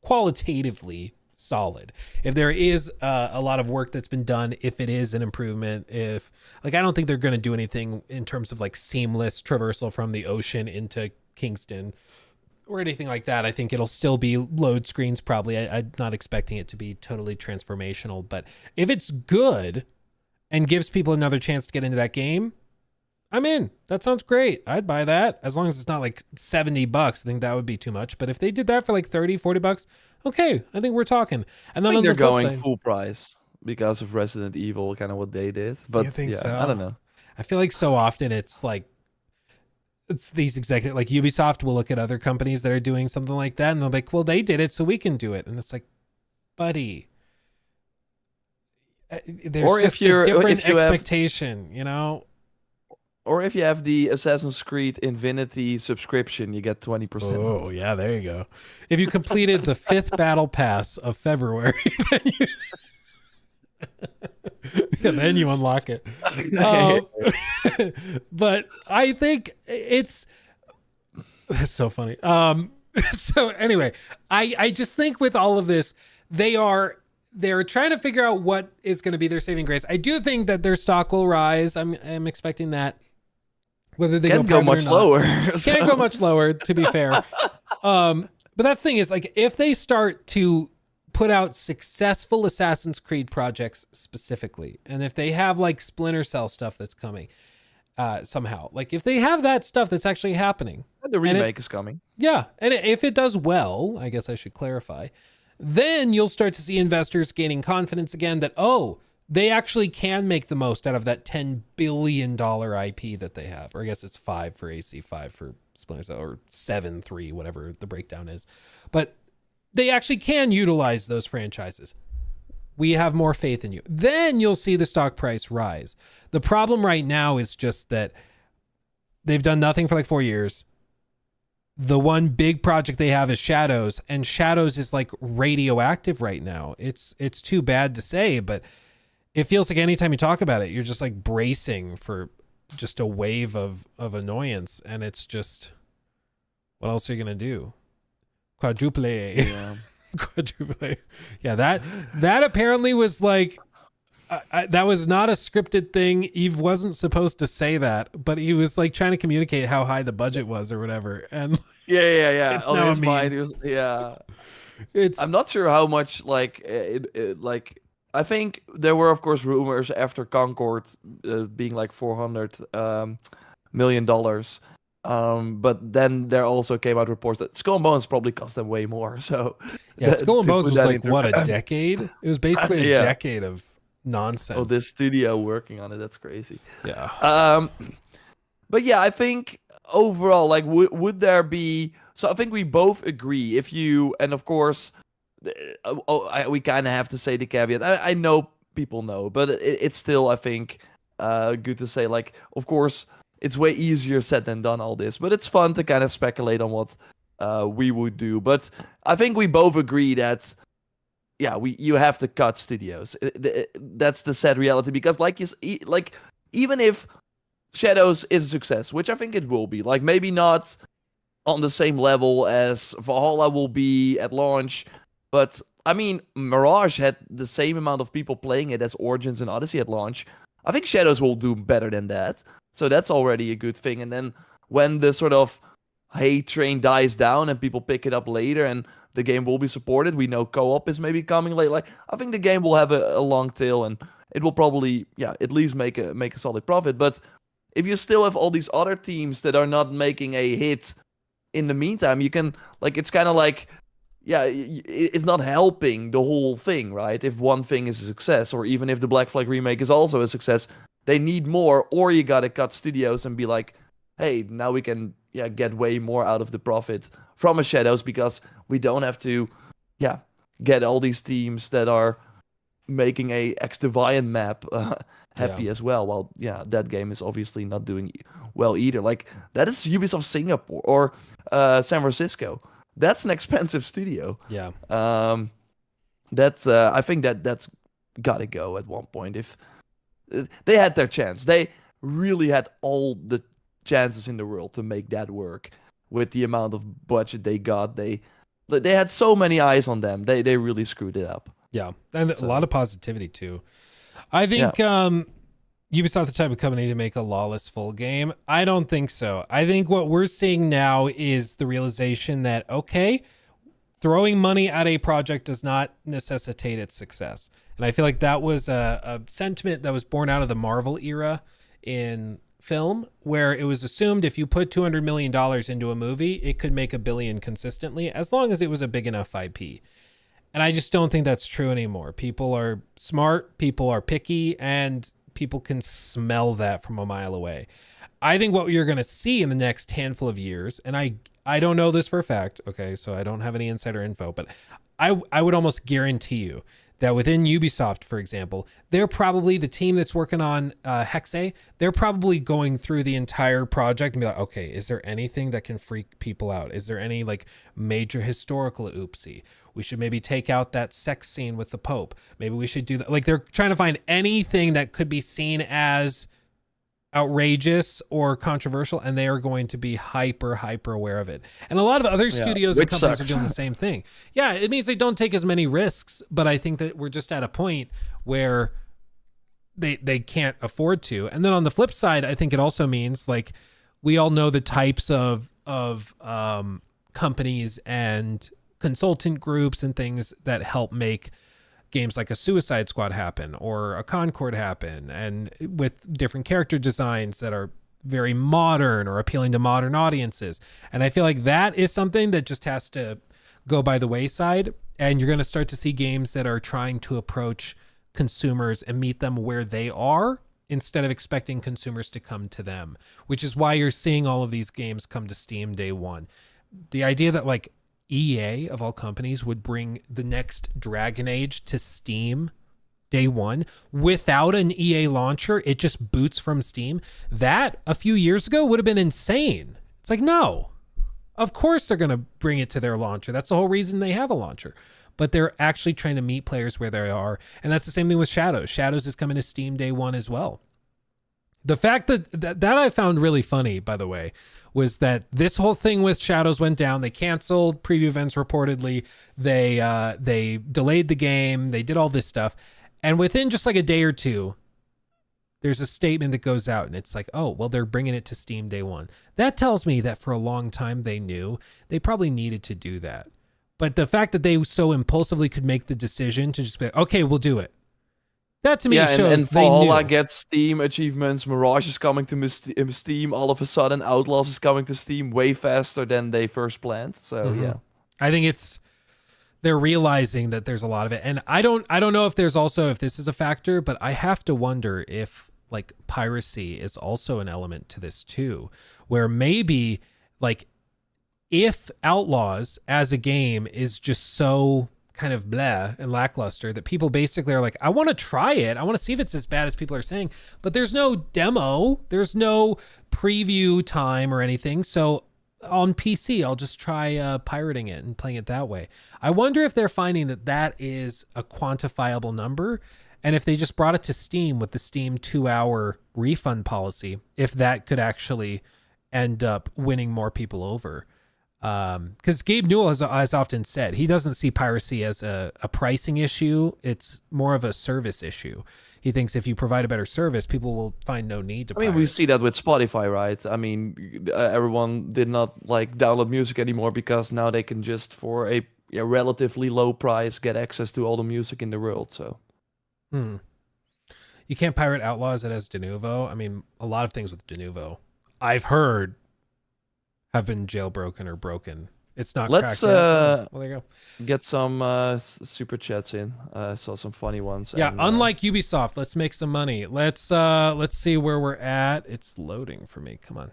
qualitatively solid. If there is a lot of work that's been done, if it is an improvement, if like, I don't think they're going to do anything in terms of like seamless traversal from the ocean into Kingston or anything like that. I think it'll still be load screens probably. I'm not expecting it to be totally transformational, but if it's good and gives people another chance to get into that game, I'm in. That sounds great. I'd buy that, as long as it's not like $70. I think that would be too much. But if they did that for like $30-$40, okay, I think we're talking. And then I think they're going full price because of Resident Evil, kind of what they did. But yeah, so? I don't know. I feel like so often it's like, it's these executives, like Ubisoft will look at other companies that are doing something like that and they'll be like, well, they did it, so we can do it. And it's like, buddy, there's just a different expectation, you know? Or if you have the Assassin's Creed Infinity subscription, you get 20%. Oh, yeah, there you go. If you completed the 5th battle pass of February, then Yeah, then you unlock it. Um, but I think that's so funny. So anyway, I just think with all of this, they're trying to figure out what is going to be their saving grace. I do think that their stock will rise. I'm expecting that. Whether they Can't go much lower. Can't go much lower, to be fair. But that's the thing is, like, if they start to put out successful Assassin's Creed projects specifically, and if they have like Splinter Cell stuff that's coming somehow, like if they have that stuff that's actually happening, The remake is coming. yeah, and if it does well, I guess I should clarify, then you'll start to see investors gaining confidence again that, oh, they actually can make the most out of that $10 billion IP that they have. Or I guess it's 5 for AC, 5 for Splinter Cell, or 7, 3, whatever the breakdown is. But they actually can utilize those franchises. We have more faith in you. Then you'll see the stock price rise. The problem right now is just that they've done nothing for like 4 years. The one big project they have is Shadows, and Shadows is like radioactive right now. It's too bad to say, but it feels like anytime you talk about it, you're just like bracing for just a wave of annoyance. And it's just, what else are you going to do? Quadruple A. Yeah. Quadruple A. Yeah, that apparently was like, that was not a scripted thing. Eve wasn't supposed to say that, but he was like trying to communicate how high the budget was or whatever. And Yeah. It's On now his a meme. mind, he was, yeah. it's, I'm not sure how much, like, like, I think there were, of course, rumors after Concord being like $400 million. But then there also came out reports that Skull and Bones probably cost them way more. So yeah, Skull and to Bones put was that like, into- what, a decade? It was basically a Yeah. decade of nonsense. Oh, this studio working on it, that's crazy. Yeah. But yeah, I think overall, like, would there be? So I think we both agree. If you, and of course, we kind of have to say the caveat. I know people know, but it's still, I think, good to say. Like, of course, it's way easier said than done, all this, but it's fun to kind of speculate on what we would do. But I think we both agree that, yeah, you have to cut studios. That's the sad reality, because like even if Shadows is a success, which I think it will be, like maybe not on the same level as Valhalla will be at launch, but I mean, Mirage had the same amount of people playing it as Origins and Odyssey at launch. I think Shadows will do better than that, so that's already a good thing. And then when the sort of hate train dies down and people pick it up later and the game will be supported, we know co-op is maybe coming late. Like, I think the game will have a long tail and it will probably, yeah, at least make a solid profit. But if you still have all these other teams that are not making a hit in the meantime, you can, like, it's kind of like, yeah, it's not helping the whole thing, right? If one thing is a success, or even if the Black Flag remake is also a success, they need more, or you gotta cut studios and be like, hey, now we can, yeah, get way more out of the profit from a Shadows, because we don't have to, yeah, get all these teams that are making a Extravian map happy as well. Well, yeah, that game is obviously not doing well either. Like, that is Ubisoft Singapore or San Francisco. That's an expensive studio. Yeah. That's I think that's gotta go at one point. If they had their chance, they really had all the chances in the world to make that work with the amount of budget they got. They had so many eyes on them. They really screwed it up. Yeah. And a lot of positivity too. I think Ubisoft the type of company to make a lawless full game? I don't think so. I think what we're seeing now is the realization that, okay, throwing money at a project does not necessitate its success. And I feel like that was a sentiment that was born out of the Marvel era in film, where it was assumed if you put $200 million into a movie, it could make $1 billion consistently, as long as it was a big enough IP. And I just don't think that's true anymore. People are smart, people are picky, and people can smell that from a mile away. I think what you're going to see in the next handful of years, and I don't know this for a fact, okay, so I don't have any insider info, but I would almost guarantee you that within Ubisoft, for example, they're probably the team that's working on Hexe. They're probably going through the entire project and be like, okay, is there anything that can freak people out? Is there any like major historical oopsie? We should maybe take out that sex scene with the Pope. Maybe we should do that. Like they're trying to find anything that could be seen as outrageous or controversial, and they are going to be hyper aware of it. And a lot of other studios and companies are doing the same thing. Yeah, it means they don't take as many risks, but I think that we're just at a point where they can't afford to. And then on the flip side, I think it also means like we all know the types of companies and consultant groups and things that help make games like a Suicide Squad happen or a Concord happen, and with different character designs that are very modern or appealing to modern audiences. And I feel like that is something that just has to go by the wayside, and you're going to start to see games that are trying to approach consumers and meet them where they are instead of expecting consumers to come to them, which is why you're seeing all of these games come to Steam day one. The idea that like EA of all companies would bring the next Dragon Age to Steam day one without an EA launcher, it just boots from Steam. That a few years ago would have been insane. It's like, no, of course they're going to bring it to their launcher. That's the whole reason they have a launcher. But they're actually trying to meet players where they are. And that's the same thing with Shadows. Shadows is coming to Steam day one as well. The fact that I found really funny, by the way, was that this whole thing with Shadows went down. They canceled preview events reportedly. They delayed the game. They did all this stuff. And within just like a day or two, there's a statement that goes out and it's like, oh, well, they're bringing it to Steam day one. That tells me that for a long time they knew they probably needed to do that. But the fact that they so impulsively could make the decision to just be like, okay, we'll do it. That to me shows and they knew. Valhalla gets Steam achievements, Mirage is coming to Steam, all of a sudden Outlaws is coming to Steam way faster than they first planned. So yeah. I think they're realizing that there's a lot of it. And I don't know if this is a factor, but I have to wonder if like piracy is also an element to this too, where maybe like if Outlaws as a game is just so kind of blah and lackluster that people basically are like, I want to try it. I want to see if it's as bad as people are saying, but there's no demo. There's no preview time or anything. So on PC, I'll just try pirating it and playing it that way. I wonder if they're finding that is a quantifiable number. And if they just brought it to Steam with the Steam 2-hour refund policy, if that could actually end up winning more people over. Because Gabe Newell has often said he doesn't see piracy as a pricing issue. It's more of a service issue. He thinks if you provide a better service, people will find no need to pirate. We see that with Spotify, right? I mean, everyone did not like download music anymore because now they can just, for a relatively low price, get access to all the music in the world. So, you can't pirate Outlaws that has Denuvo. I mean, a lot of things with Denuvo, I've heard, have been jailbroken or broken. It's not. Let's well, there you go. Get some super chats in. Saw some funny ones. Yeah, and, unlike Ubisoft, let's make some money. Let's see where we're at. It's loading for me. Come on.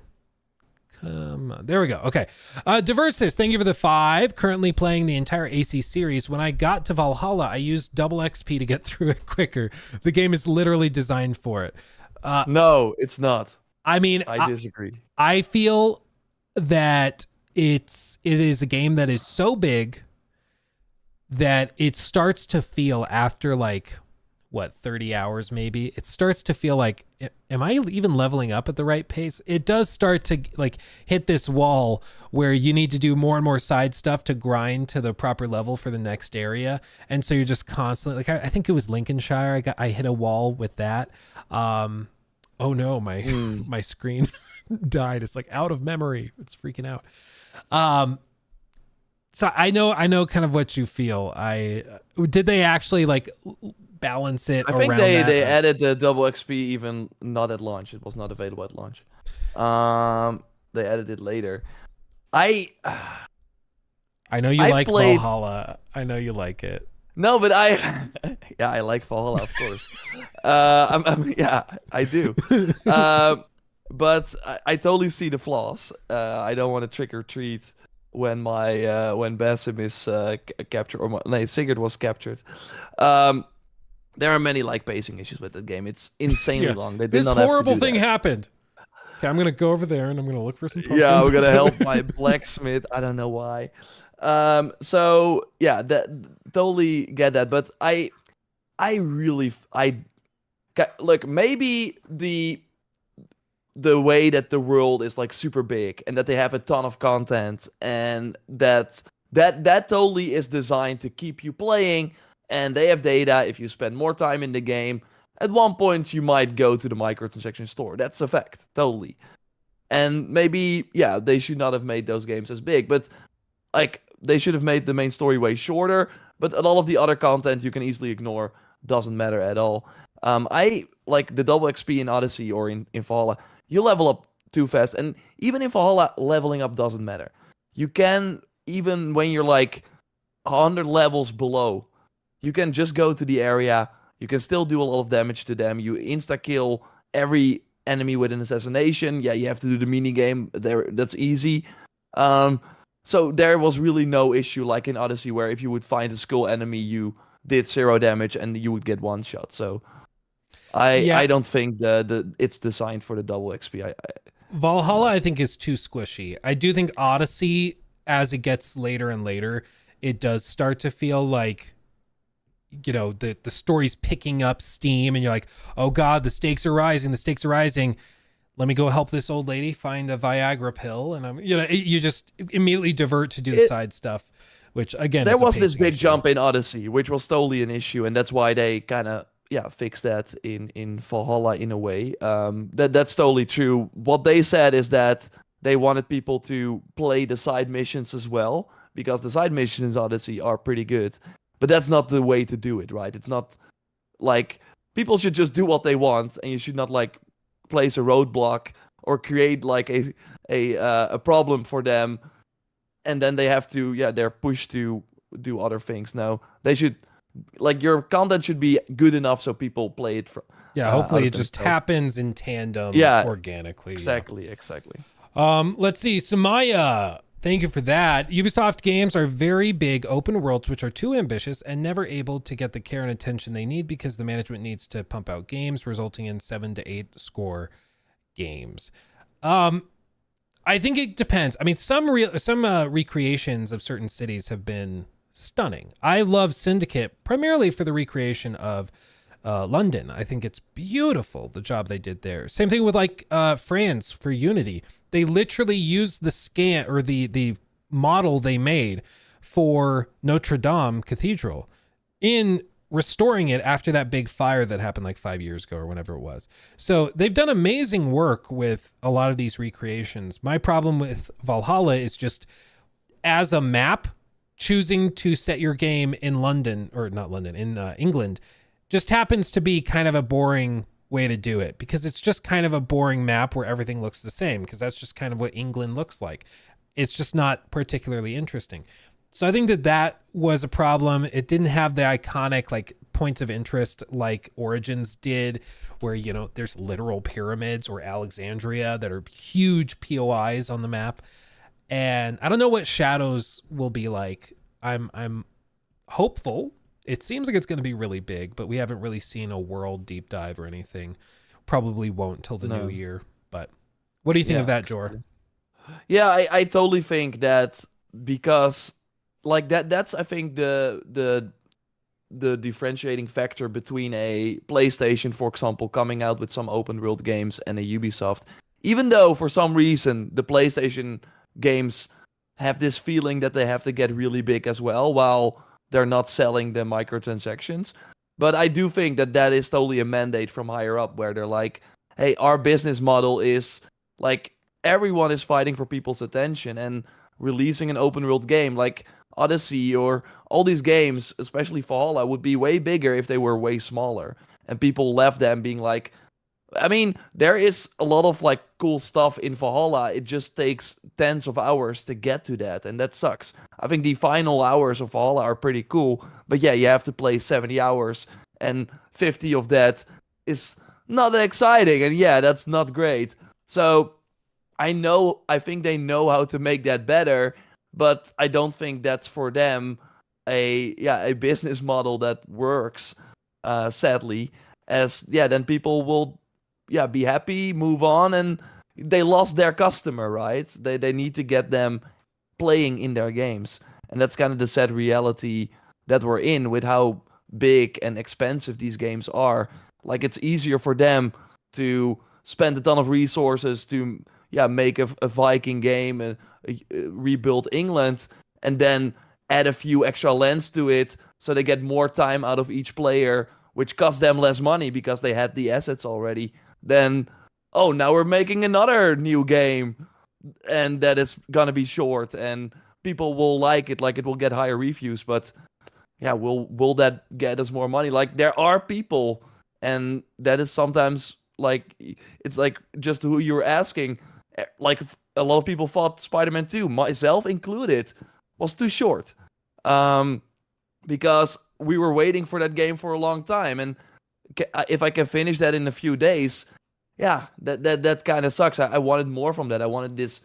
There we go. Okay. Diversis, thank you for the 5. Currently playing the entire AC series. When I got to Valhalla, I used double XP to get through it quicker. The game is literally designed for it. No, it's not. I mean, I disagree. I feel that it is a game that is so big that it starts to feel after like 30 hours maybe, it starts to feel like, am I even leveling up at the right pace? It does start to like hit this wall where you need to do more and more side stuff to grind to the proper level for the next area, and so you're just constantly like, I think it was Lincolnshire, I hit a wall with that. Oh no, my screen died. It's like out of memory. It's freaking out. So I know kind of what you feel. Did they actually like balance it? I think they added the double XP even not at launch. It was not available at launch. They added it later. I know you like Valhalla. I know you like it. No, but I like Valhalla, of course. I do. But I totally see the flaws. I don't want to trick or treat when Basim is captured, or no, Sigurd was captured. Um, there are many like pacing issues with that game. It's insanely Yeah. long. They did This not have to horrible do thing that. happened. Okay, I'm gonna go over there and I'm gonna look for some Yeah, pumpkins. we're gonna help my blacksmith. I don't know why. So yeah, that totally get that. But I really, look, maybe the way that the world is like super big and that they have a ton of content and that totally is designed to keep you playing, and they have data. If you spend more time in the game, at one point you might go to the microtransaction store. That's a fact, totally. And maybe, yeah, they should not have made those games as big, but like they should have made the main story way shorter. But a lot of the other content you can easily ignore, doesn't matter at all. I like the double XP in Odyssey or in Valhalla. You level up too fast, and even in Valhalla, leveling up doesn't matter. You can, even when you're like 100 levels below, you can just go to the area. You can still do a lot of damage to them. You insta kill every enemy with an assassination. Yeah, you have to do the mini game there. That's easy. Um, so there was really no issue like in Odyssey, where if you would find a skull enemy, you did 0 damage and you would get one shot. So Yeah, I don't think the it's designed for the double XP. Valhalla I think is too squishy. I do think Odyssey, as it gets later and later, it does start to feel like, you know, the story's picking up steam and you're like, oh god, the stakes are rising, the stakes are rising. Let me go help this old lady find a Viagra pill, and I'm, you know, you just immediately divert to do the side stuff, which again, there is a was this pacing big issue. jump in Odyssey, which was totally an issue, and that's why they kind of fixed that in Valhalla in a way. That's totally true. What they said is that they wanted people to play the side missions as well, because the side missions in Odyssey are pretty good. But that's not the way to do it, right? It's not like people should just do what they want, and you should not like place a roadblock or create like a problem for them, and then they have to they're pushed to do other things. No, they should, like, your content should be good enough so people play it for Yeah, out hopefully of it just themselves. happens in tandem Yeah, organically. exactly. Let's see. Samaya, thank you for that. Ubisoft games are very big open worlds, which are too ambitious and never able to get the care and attention they need because the management needs to pump out games, resulting in 7 to 8 score games. I think it depends. I mean, some recreations of certain cities have been stunning. I love Syndicate primarily for the recreation of London. I think it's beautiful, the job they did there. Same thing with like France for Unity. They literally used the scan or the model they made for Notre Dame Cathedral in restoring it after that big fire that happened like 5 years ago or whenever it was. So they've done amazing work with a lot of these recreations. My problem with Valhalla is just, as a map, choosing to set your game in London, or not London, in England, just happens to be kind of a boring way to do it, because it's just kind of a boring map where everything looks the same, because that's just kind of what England looks like. It's just not particularly interesting. So I think that was a problem. It didn't have the iconic like points of interest like Origins did, where, you know, there's literal pyramids, or Alexandria, that are huge POIs on the map. And I don't know what Shadows will be like. I'm hopeful. It seems like it's going to be really big, but we haven't really seen a world deep dive or anything. Probably won't till the new year. But what do you think of that, Jor? Yeah, I totally think that, because like that's I think the differentiating factor between a PlayStation, for example, coming out with some open world games, and a Ubisoft. Even though for some reason the PlayStation games have this feeling that they have to get really big as well, while they're not selling the microtransactions. But I do think that is totally a mandate from higher up, where they're like, hey, our business model is like, everyone is fighting for people's attention, and releasing an open world game like Odyssey or all these games, especially Valhalla, would be way bigger if they were way smaller. And people left them being like, I mean, there is a lot of like cool stuff in Valhalla. It just takes tens of hours to get to that, and that sucks. I think the final hours of Valhalla are pretty cool, but yeah, you have to play 70 hours, and 50 of that is not that exciting, and yeah, that's not great. So I think they know how to make that better, but I don't think that's for them a business model that works, sadly, as then people will be happy, move on, and they lost their customer, right? They need to get them playing in their games. And that's kind of the sad reality that we're in with how big and expensive these games are. Like, it's easier for them to spend a ton of resources to make a Viking game and rebuild England, and then add a few extra lands to it so they get more time out of each player, which costs them less money because they had the assets already. Then, oh, now we're making another new game, and that is gonna be short, and people will like it will get higher reviews, but will that get us more money? Like, there are people, and that is sometimes like, it's like just who you're asking. Like, a lot of people thought Spider-Man 2, myself included, was too short, because we were waiting for that game for a long time, and if I can finish that in a few days, that kind of sucks. I wanted more from that. I wanted this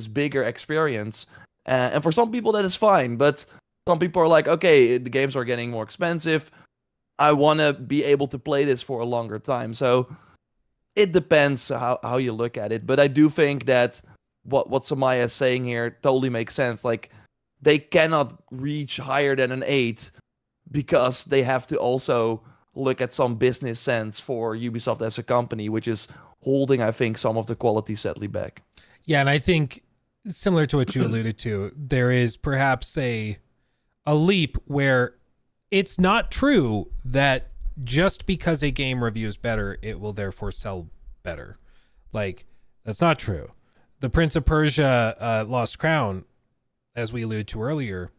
bigger experience, and for some people that is fine, but some people are like, okay, the games are getting more expensive. I want to be able to play this for a longer time. So it depends how you look at it. But I do think that what Samaya is saying here totally makes sense. Like, they cannot reach higher than an 8 because they have to also look at some business sense for Ubisoft as a company, which is holding, I think, some of the quality sadly back. Yeah, and I think similar to what you alluded to, there is perhaps a leap where it's not true that just because a game reviews better, it will therefore sell better. Like, that's not true. The Prince of Persia Lost Crown, as we alluded to earlier,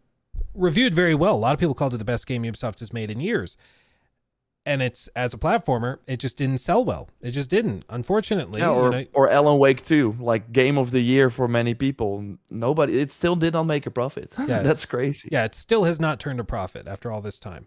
reviewed very well. A lot of people called it the best game Ubisoft has made in years. And it's, as a platformer, it just didn't sell well. It just didn't, unfortunately. Yeah, or Alan Wake 2, like game of the year for many people. It still did not make a profit. Yeah, that's crazy. Yeah, it still has not turned a profit after all this time.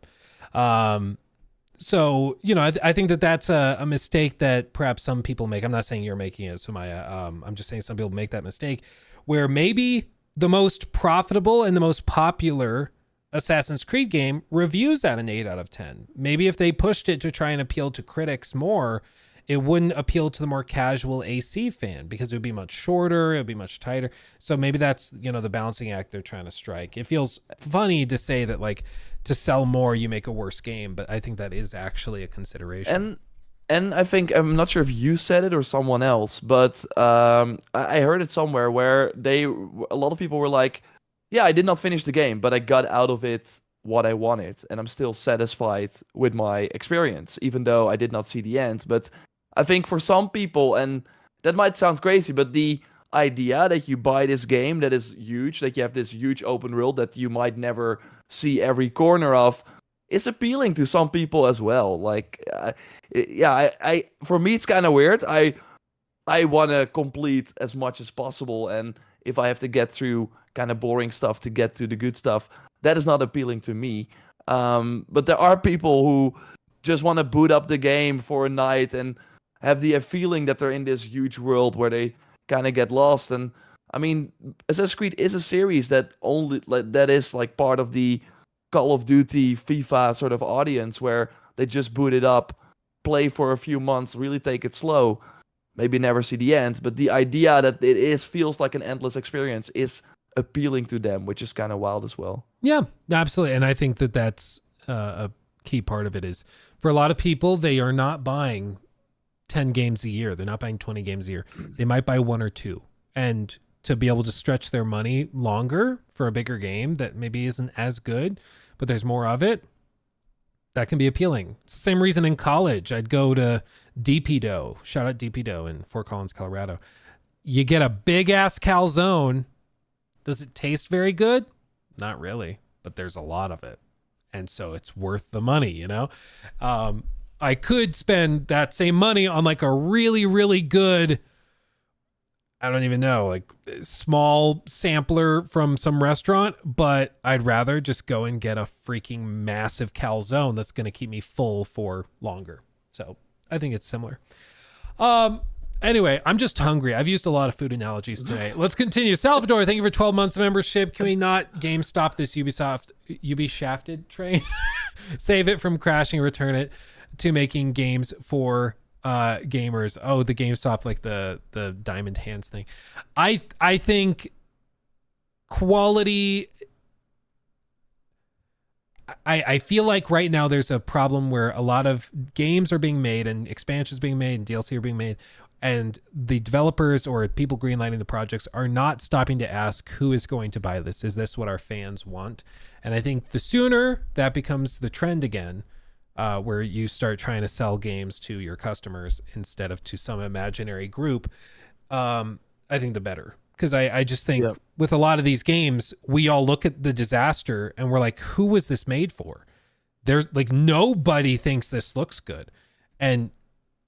So, I think that's a mistake that perhaps some people make. I'm not saying you're making it, Sumaya. I'm just saying some people make that mistake where maybe the most profitable and the most popular Assassin's Creed game reviews at an 8 out of 10. Maybe if they pushed it to try and appeal to critics more, it wouldn't appeal to the more casual AC fan because it would be much shorter, it would be much tighter. So maybe that's, the balancing act they're trying to strike. It feels funny to say that, like, to sell more, you make a worse game, but I think that is actually a consideration. And I think, I'm not sure if you said it or someone else, but I heard it somewhere where a lot of people were like, yeah, I did not finish the game, but I got out of it what I wanted, and I'm still satisfied with my experience, even though I did not see the end. But I think for some people, and that might sound crazy, but the idea that you buy this game that is huge, that you have this huge open world that you might never see every corner of, is appealing to some people as well. Like, I for me, it's kind of weird. I want to complete as much as possible, and if I have to get through kind of boring stuff to get to the good stuff, that is not appealing to me. But there are people who just want to boot up the game for a night and have the feeling that they're in this huge world where they kind of get lost. And I mean, Assassin's Creed is a series that that is like part of the Call of Duty, FIFA sort of audience, where they just boot it up, play for a few months, really take it slow, maybe never see the end. But the idea that feels like an endless experience is appealing to them, which is kind of wild as well. Yeah, absolutely. And I think that's a key part of it is, for a lot of people, they are not buying 10 games a year. They're not buying 20 games a year. They might buy 1 or 2. And to be able to stretch their money longer for a bigger game that maybe isn't as good, but there's more of it, that can be appealing. It's the same reason in college I'd go to DPDO. Shout out DPDO in Fort Collins, Colorado. You get a big ass calzone. Does it taste very good? Not really, but there's a lot of it. And so it's worth the money, I could spend that same money on like a really, really good, I don't even know, like small sampler from some restaurant, but I'd rather just go and get a freaking massive calzone that's going to keep me full for longer. So I think it's similar. Anyway, I'm just hungry. I've used a lot of food analogies today. Let's continue. Salvador, thank you for 12 months of membership. Can we not GameStop this Ubi shafted train? Save it from crashing, return it to making games for gamers. Oh, the GameStop, like the diamond hands thing. I think quality. I feel like right now there's a problem where a lot of games are being made and expansions being made and DLC are being made, and the developers or people greenlighting the projects are not stopping to ask who is going to buy this. Is this what our fans want? And I think the sooner that becomes the trend again, where you start trying to sell games to your customers instead of to some imaginary group, I think the better. Because I just think with a lot of these games, we all look at the disaster and we're like, who was this made for? There's like, nobody thinks this looks good. And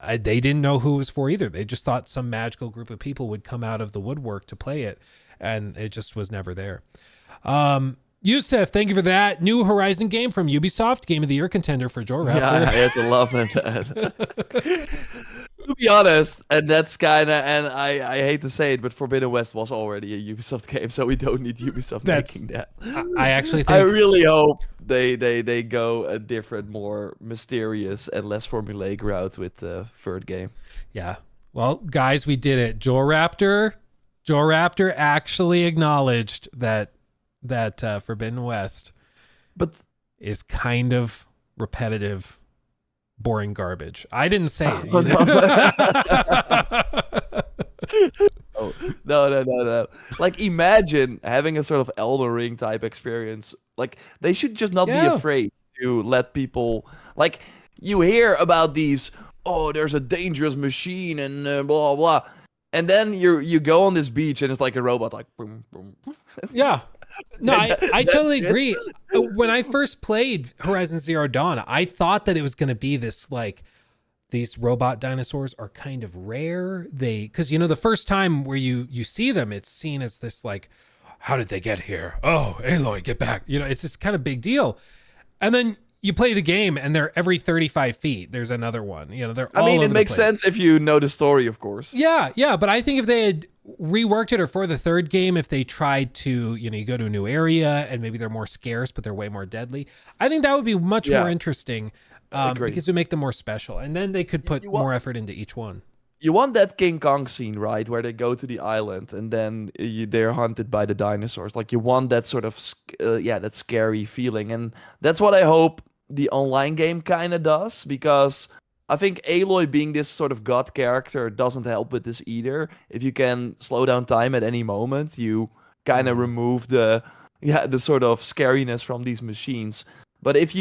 they didn't know who it was for either. They just thought some magical group of people would come out of the woodwork to play it. And it just was never there. Yusuf, thank you for that. New Horizon game from Ubisoft, Game of the Year contender for Joe Rapper. Yeah, I had to love it. To be honest, and that's kind of, and I hate to say it, but Forbidden West was already a Ubisoft game, so we don't need Ubisoft making that. I actually think... I really hope they go a different, more mysterious and less formulaic route with the third game. Yeah. Well, guys, we did it. Joe Raptor actually acknowledged that Forbidden West is kind of repetitive, boring garbage. I didn't say it. No. Like, imagine having a sort of Elden Ring type experience. Like, they should just not be afraid to let people... Like, you hear about these, there's a dangerous machine and blah, blah. And then you go on this beach and it's like a robot, like... Boom, boom. Yeah. No, I totally agree. When I first played Horizon Zero Dawn, I thought that it was going to be this, like, these robot dinosaurs are kind of rare. Because, the first time where you see them, it's seen as this, like, how did they get here? Oh, Aloy, get back. It's this kind of big deal. And then you play the game and they're every 35 feet. There's another one. They're all over it makes sense if you know the story, of course. Yeah. But I think if they had reworked it, or for the third game, if they tried to, you go to a new area and maybe they're more scarce, but they're way more deadly, I think that would be much more interesting, because it would make them more special. And then they could put more effort into each one. You want that King Kong scene, right? Where they go to the island and then they're hunted by the dinosaurs. Like, you want that sort of, that scary feeling. And that's what I hope the online game kind of does, because I think Aloy being this sort of god character doesn't help with this either. If you can slow down time at any moment, you kind of remove the sort of scariness from these machines. But if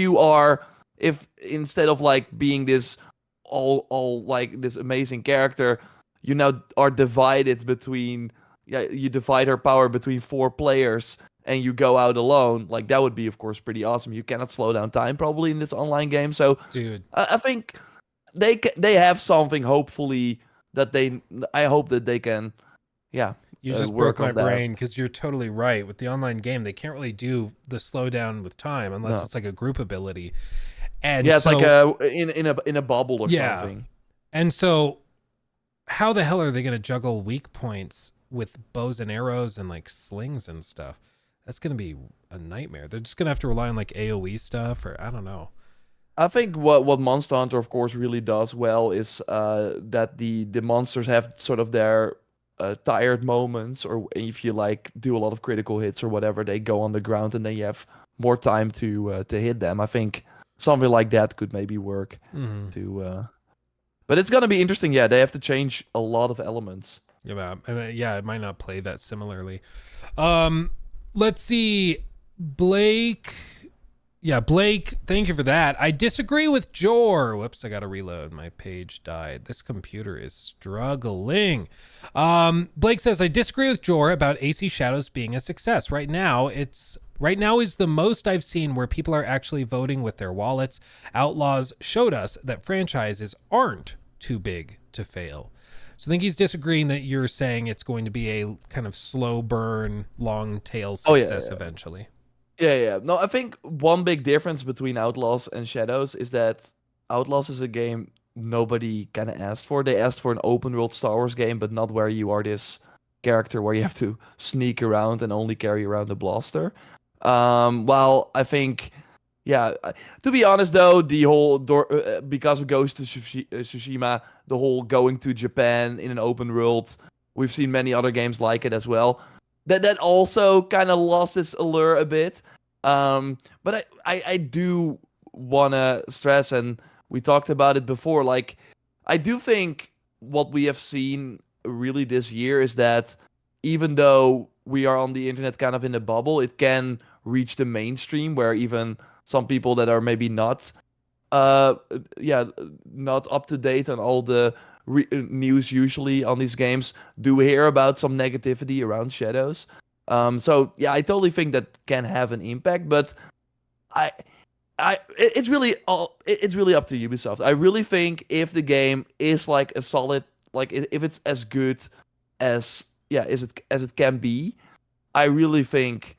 instead of like being this all like this amazing character, you now are divided between, you divide her power between 4 players and you go out alone, like, that would be, of course, pretty awesome. You cannot slow down time probably in this online game. So, dude, I think they have something, hopefully, I hope that they can, you just broke my brain, because you're totally right. With the online game, they can't really do the slowdown with time unless it's like a group ability. And it's like in a bubble or something. And so how the hell are they going to juggle weak points with bows and arrows and like slings and stuff? That's going to be a nightmare. They're just going to have to rely on like AoE stuff, or I don't know. I think what Monster Hunter, of course, really does well is that the monsters have sort of their tired moments, or if you like do a lot of critical hits or whatever, they go on the ground and then you have more time to hit them. I think something like that could maybe work but it's gonna be interesting. They have to change a lot of elements. It might not play that similarly. Let's see, Blake, thank you for that. I disagree with Jor. Whoops, I gotta reload. My page died. This computer is struggling. Blake says, I disagree with Jor about AC Shadows being a success. Right now is the most I've seen where people are actually voting with their wallets. Outlaws showed us that franchises aren't too big to fail. So I think he's disagreeing that you're saying it's going to be a kind of slow burn, long tail success eventually. No, I think one big difference between Outlaws and Shadows is that Outlaws is a game nobody kind of asked for. They asked for an open world Star Wars game, but not where you are this character where you have to sneak around and only carry around a blaster. Well, I think, yeah. To be honest, though, the whole because of Ghost of Tsushima, the whole going to Japan in an open world, we've seen many other games like it as well. That also kind of lost its allure a bit. But I do wanna stress, and we talked about it before. Like, I do think what we have seen really this year is that even though we are on the internet kind of in a bubble, it can reach the mainstream where even some people that are maybe not yeah, not up to date on all the news usually on these games do hear about some negativity around Shadows. So yeah, I totally think that can have an impact, but I it's really it's really up to Ubisoft. I really think if the game is like a solid, like if it's as good as as it can be, I really think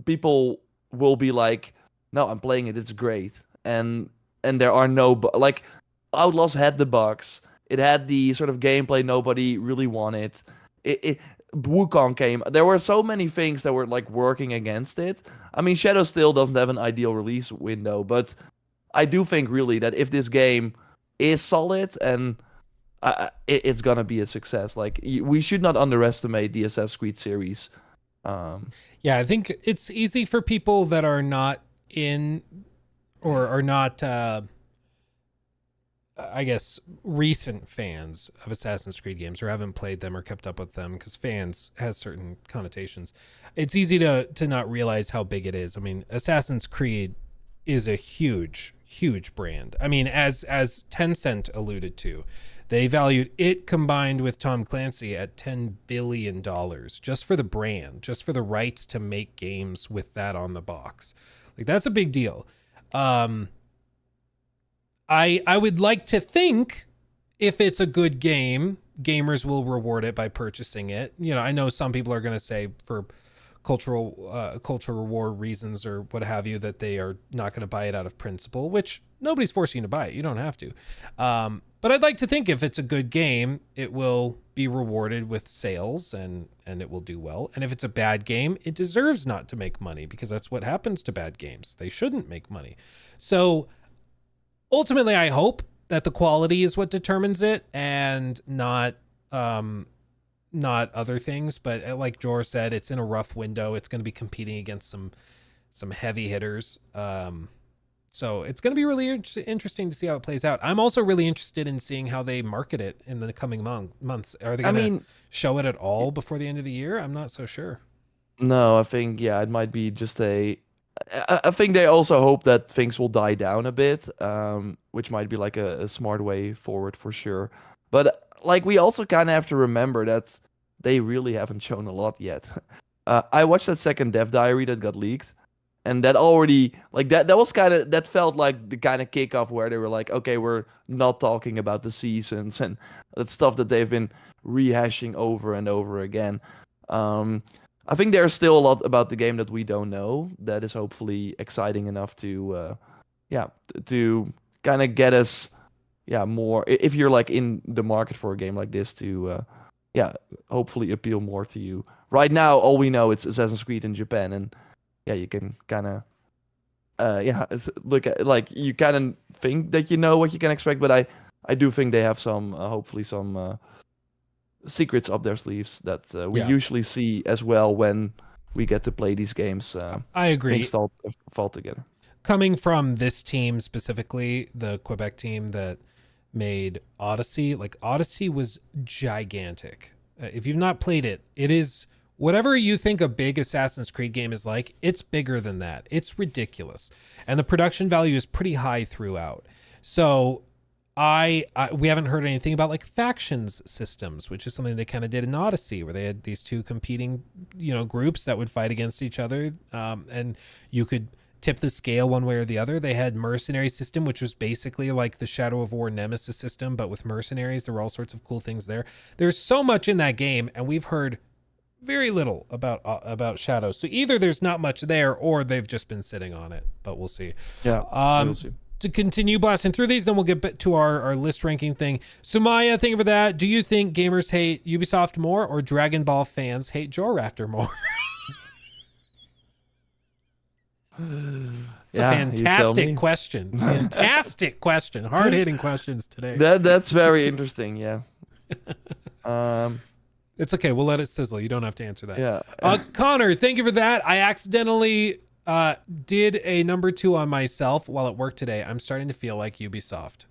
people will be like, no, I'm playing it, it's great. And there are no like Outlaws had the bugs. It had the sort of gameplay nobody really wanted. It Wukong came. There were so many things that were like working against it. I mean, Shadow still doesn't have an ideal release window, but I do think really that if this game is solid and it's gonna be a success. Like we should not underestimate the Assassin's Creed series. Yeah, I think it's easy for people that are not in or are not I guess recent fans of Assassin's Creed games or haven't played them or kept up with them, because fans has certain connotations. It's easy to not realize how big it is. I mean, Assassin's Creed is a huge brand. I mean, as Tencent alluded to, they valued it combined with Tom Clancy at $10 billion just for the brand, just for the rights to make games with that on the box. Like, that's a big deal. I would like to think if it's a good game, gamers will reward it by purchasing it. You know, I know some people are going to say for cultural reward reasons or what have you that they are not going to buy it out of principle, which nobody's forcing you to buy it. You don't have to. But I'd like to think if it's a good game, it will be rewarded with sales and it will do well. And if it's a bad game, it deserves not to make money, because that's what happens to bad games. They shouldn't make money. So ultimately, I hope that the quality is what determines it and not other things. But like Jor said, it's in a rough window. It's going to be competing against some heavy hitters. So it's going to be really interesting to see how it plays out. I'm also really interested in seeing how they market it in the coming months. Are they going to show it at all before the end of the year? I'm not so sure. No, I think, yeah, it might be just I think they also hope that things will die down a bit, which might be like a smart way forward for sure. But like, we also kind of have to remember that they really haven't shown a lot yet. I watched that second dev diary that got leaked, and that already, like, that was kind of, that felt like the kind of kickoff where they were like, okay, we're not talking about the seasons and that stuff that they've been rehashing over and over again. I think there's still a lot about the game that we don't know that is hopefully exciting enough to to kind of get us more, if you're like in the market for a game like this, to hopefully appeal more to you. Right now, all we know it's Assassin's Creed in Japan, and you can kind of look at, like, you kind of think that you know what you can expect, but I do think they have some hopefully some secrets up their sleeves that we usually see as well when we get to play these games. I agree. Things fall together. Coming from this team specifically, the Quebec team that made Odyssey, like, Odyssey was gigantic. If you've not played it, it is, whatever you think a big Assassin's Creed game is like, it's bigger than that. It's ridiculous. And the production value is pretty high throughout. So we haven't heard anything about like factions systems, which is something they kind of did in Odyssey, where they had these two competing, groups that would fight against each other, and you could tip the scale one way or the other. They had mercenary system, which was basically like the Shadow of War Nemesis system, but with mercenaries. There were all sorts of cool things there. There's so much in that game, and we've heard very little about Shadow. So either there's not much there, or they've just been sitting on it. But we'll see. Yeah, we'll see. to continue blasting through these, then we'll get to our list ranking thing. Sumaya, thank you for that. Do you think gamers hate Ubisoft more or Dragon Ball fans hate Jorraptor more? It's a fantastic question. Fantastic question. Hard-hitting questions today. That's very interesting, yeah. It's okay. We'll let it sizzle. You don't have to answer that. Yeah. Connor, thank you for that. I accidentally did a number 2 on myself while at work today. I'm starting to feel like Ubisoft.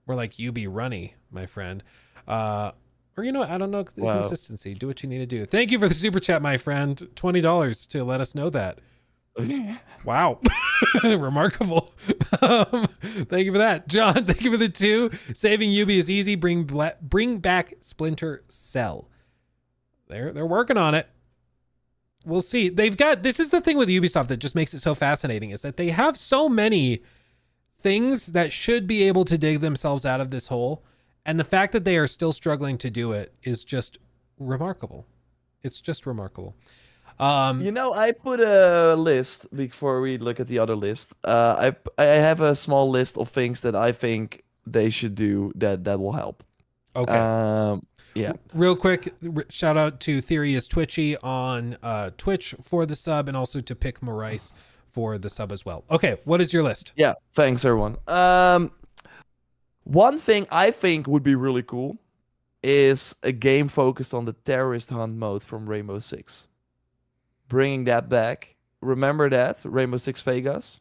More like Ubi Runny, my friend. Or, you know, I don't know the consistency. Do what you need to do. Thank you for the super chat, my friend. $20 to let us know that. Wow. Remarkable. Thank you for that. John, thank you for the 2. Saving Ubi is easy. Bring back Splinter Cell. They're working on it. We'll see. This is the thing with Ubisoft that just makes it so fascinating, is that they have so many things that should be able to dig themselves out of this hole. And the fact that they are still struggling to do it is just remarkable. It's just remarkable. I put a list before we look at the other list. I have a small list of things that I think they should do that will help. Okay. Yeah. Real quick, shout out to Theory is Twitchy on Twitch for the sub, and also to Pick Maurice for the sub as well. Okay, what is your list? Yeah, thanks everyone. One thing I think would be really cool is a game focused on the terrorist hunt mode from Rainbow Six. Bringing that back. Remember that? Rainbow Six Vegas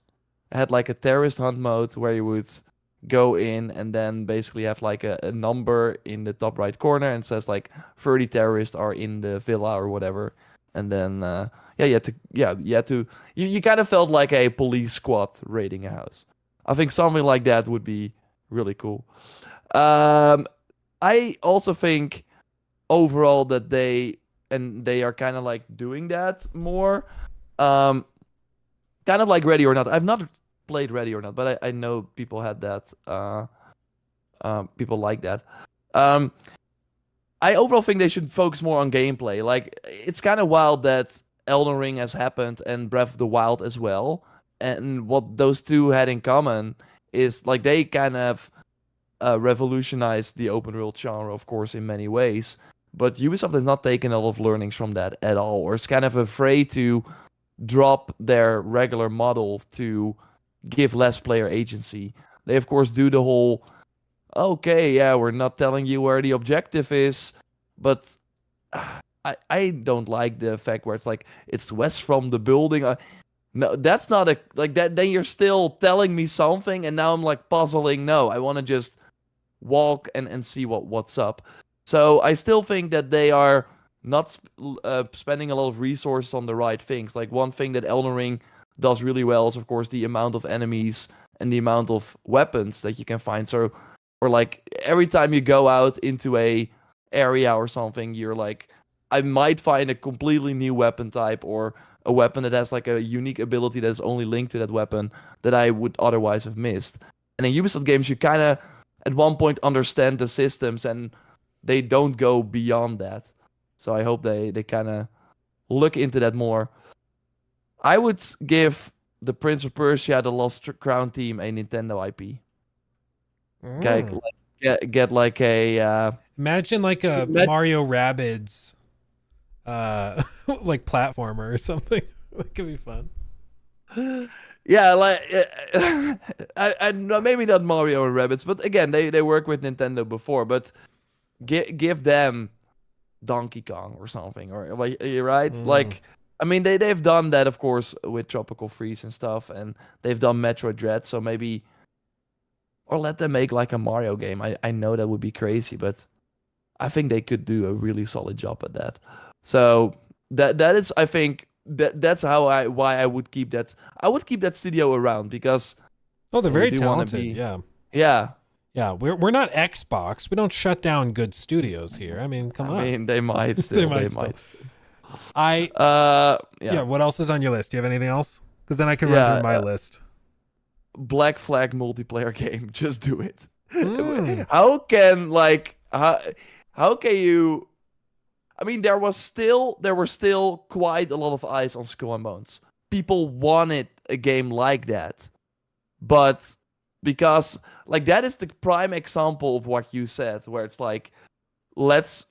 had like a terrorist hunt mode where you would go in and then basically have like a number in the top right corner and says like 30 terrorists are in the villa or whatever. And then you kind of felt like a police squad raiding a house. I think something like that would be really cool. I also think overall that they are kind of like doing that more. Kind of like Ready or Not. I've not played Ready or Not, but I know people had that. People like that. I overall think they should focus more on gameplay. Like, it's kind of wild that Elden Ring has happened and Breath of the Wild as well. And what those two had in common is like they kind of revolutionized the open world genre, of course, in many ways. But Ubisoft has not taken a lot of learnings from that at all, or is kind of afraid to drop their regular model to give less player agency. They, of course, do the whole, okay, yeah, we're not telling you where the objective is, but I don't like the fact where it's like, it's west from the building. No, that's not like that. Then you're still telling me something, and now I'm like puzzling. No, I want to just walk and see what's up. So I still think that they are not spending a lot of resources on the right things. Like, one thing that Elden Ring does really well is, of course, the amount of enemies and the amount of weapons that you can find. So, or like every time you go out into a area or something, you're like, I might find a completely new weapon type or a weapon that has like a unique ability that is only linked to that weapon that I would otherwise have missed. And in Ubisoft games, you kind of at one point understand the systems, and they don't go beyond that. So I hope they kind of look into that more. I would give the Prince of Persia: The Lost Crown team a Nintendo IP. Okay, get like a imagine like a Mario Rabbids like platformer or something. That could be fun. Yeah, like I maybe not Mario and Rabbids, but again, they work with Nintendo before, but give them Donkey Kong or something, or like, right? Like, I mean, they've done that, of course, with Tropical Freeze and stuff, and they've done Metroid Dread, so maybe, or let them make like a Mario game. I know that would be crazy, but I think they could do a really solid job at that. So that is, I think, that's why I would keep that. I would keep that studio around because they're very talented. Yeah, we're not Xbox. We don't shut down good studios here. I mean, come on. I mean, they might still. they might. Still. Yeah. What else is on your list? Do you have anything else? Because then I can run through my list. Black Flag multiplayer game. Just do it. How can you? I mean, there were still quite a lot of eyes on Skull and Bones. People wanted a game like that, but because like that is the prime example of what you said, where it's like, let's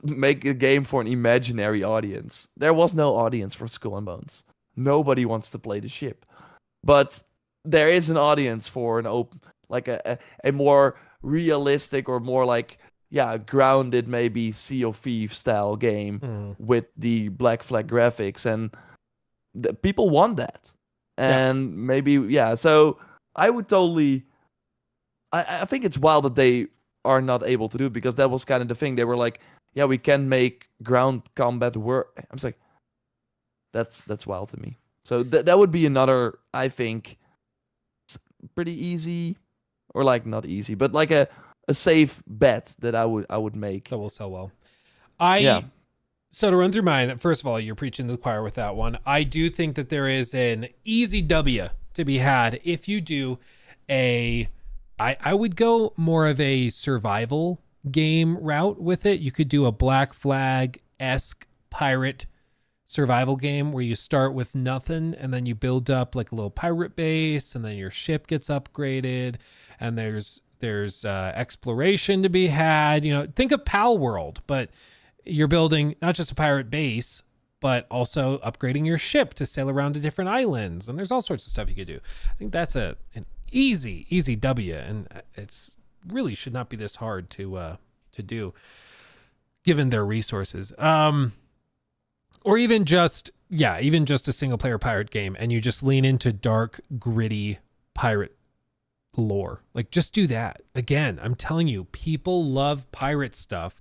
make a game for an imaginary audience. There was no audience for Skull and Bones. Nobody wants to play the ship, but there is an audience for an open, like a more realistic or more like grounded maybe Sea of Thieves style game with the Black Flag graphics, and people want that. And maybe so I would totally. I think it's wild that they are not able to do it, because that was kind of the thing. They were like, yeah, we can make ground combat work. I'm just like, that's wild to me. So that would be another, I think, pretty easy, or like not easy, but like a safe bet that I would make. That will sell well. So to run through mine, first of all, you're preaching to the choir with that one. I do think that there is an easy W to be had if you do I would go more of a survival game route with it. You could do a Black Flag-esque pirate survival game where you start with nothing and then you build up like a little pirate base, and then your ship gets upgraded, and there's exploration to be had. You know, think of Pal World, but you're building not just a pirate base, but also upgrading your ship to sail around to different islands, and there's all sorts of stuff you could do. I think that's an easy W, and it's really should not be this hard to do given their resources. Or even just a single player pirate game, and you just lean into dark, gritty pirate lore. Like, just do that. Again, I'm telling you, people love pirate stuff.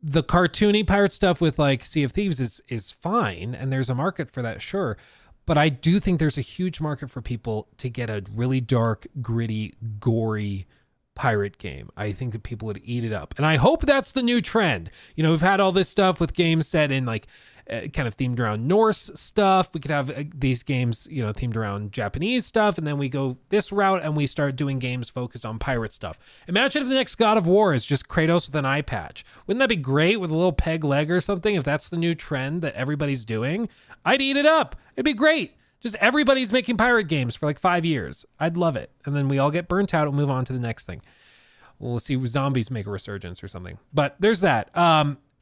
The cartoony pirate stuff with like Sea of Thieves is fine, and there's a market for that, sure. But I do think there's a huge market for people to get a really dark, gritty, gory pirate game. I think that people would eat it up. And I hope that's the new trend. You know, we've had all this stuff with games set in like kind of themed around Norse stuff. We could have these games, you know, themed around Japanese stuff. And then we go this route and we start doing games focused on pirate stuff. Imagine if the next God of War is just Kratos with an eye patch. Wouldn't that be great with a little peg leg or something? If that's the new trend that everybody's doing, I'd eat it up. It'd be great. Just everybody's making pirate games for like 5 years. I'd love it. And then we all get burnt out and move on to the next thing. We'll see zombies make a resurgence or something. But there's that.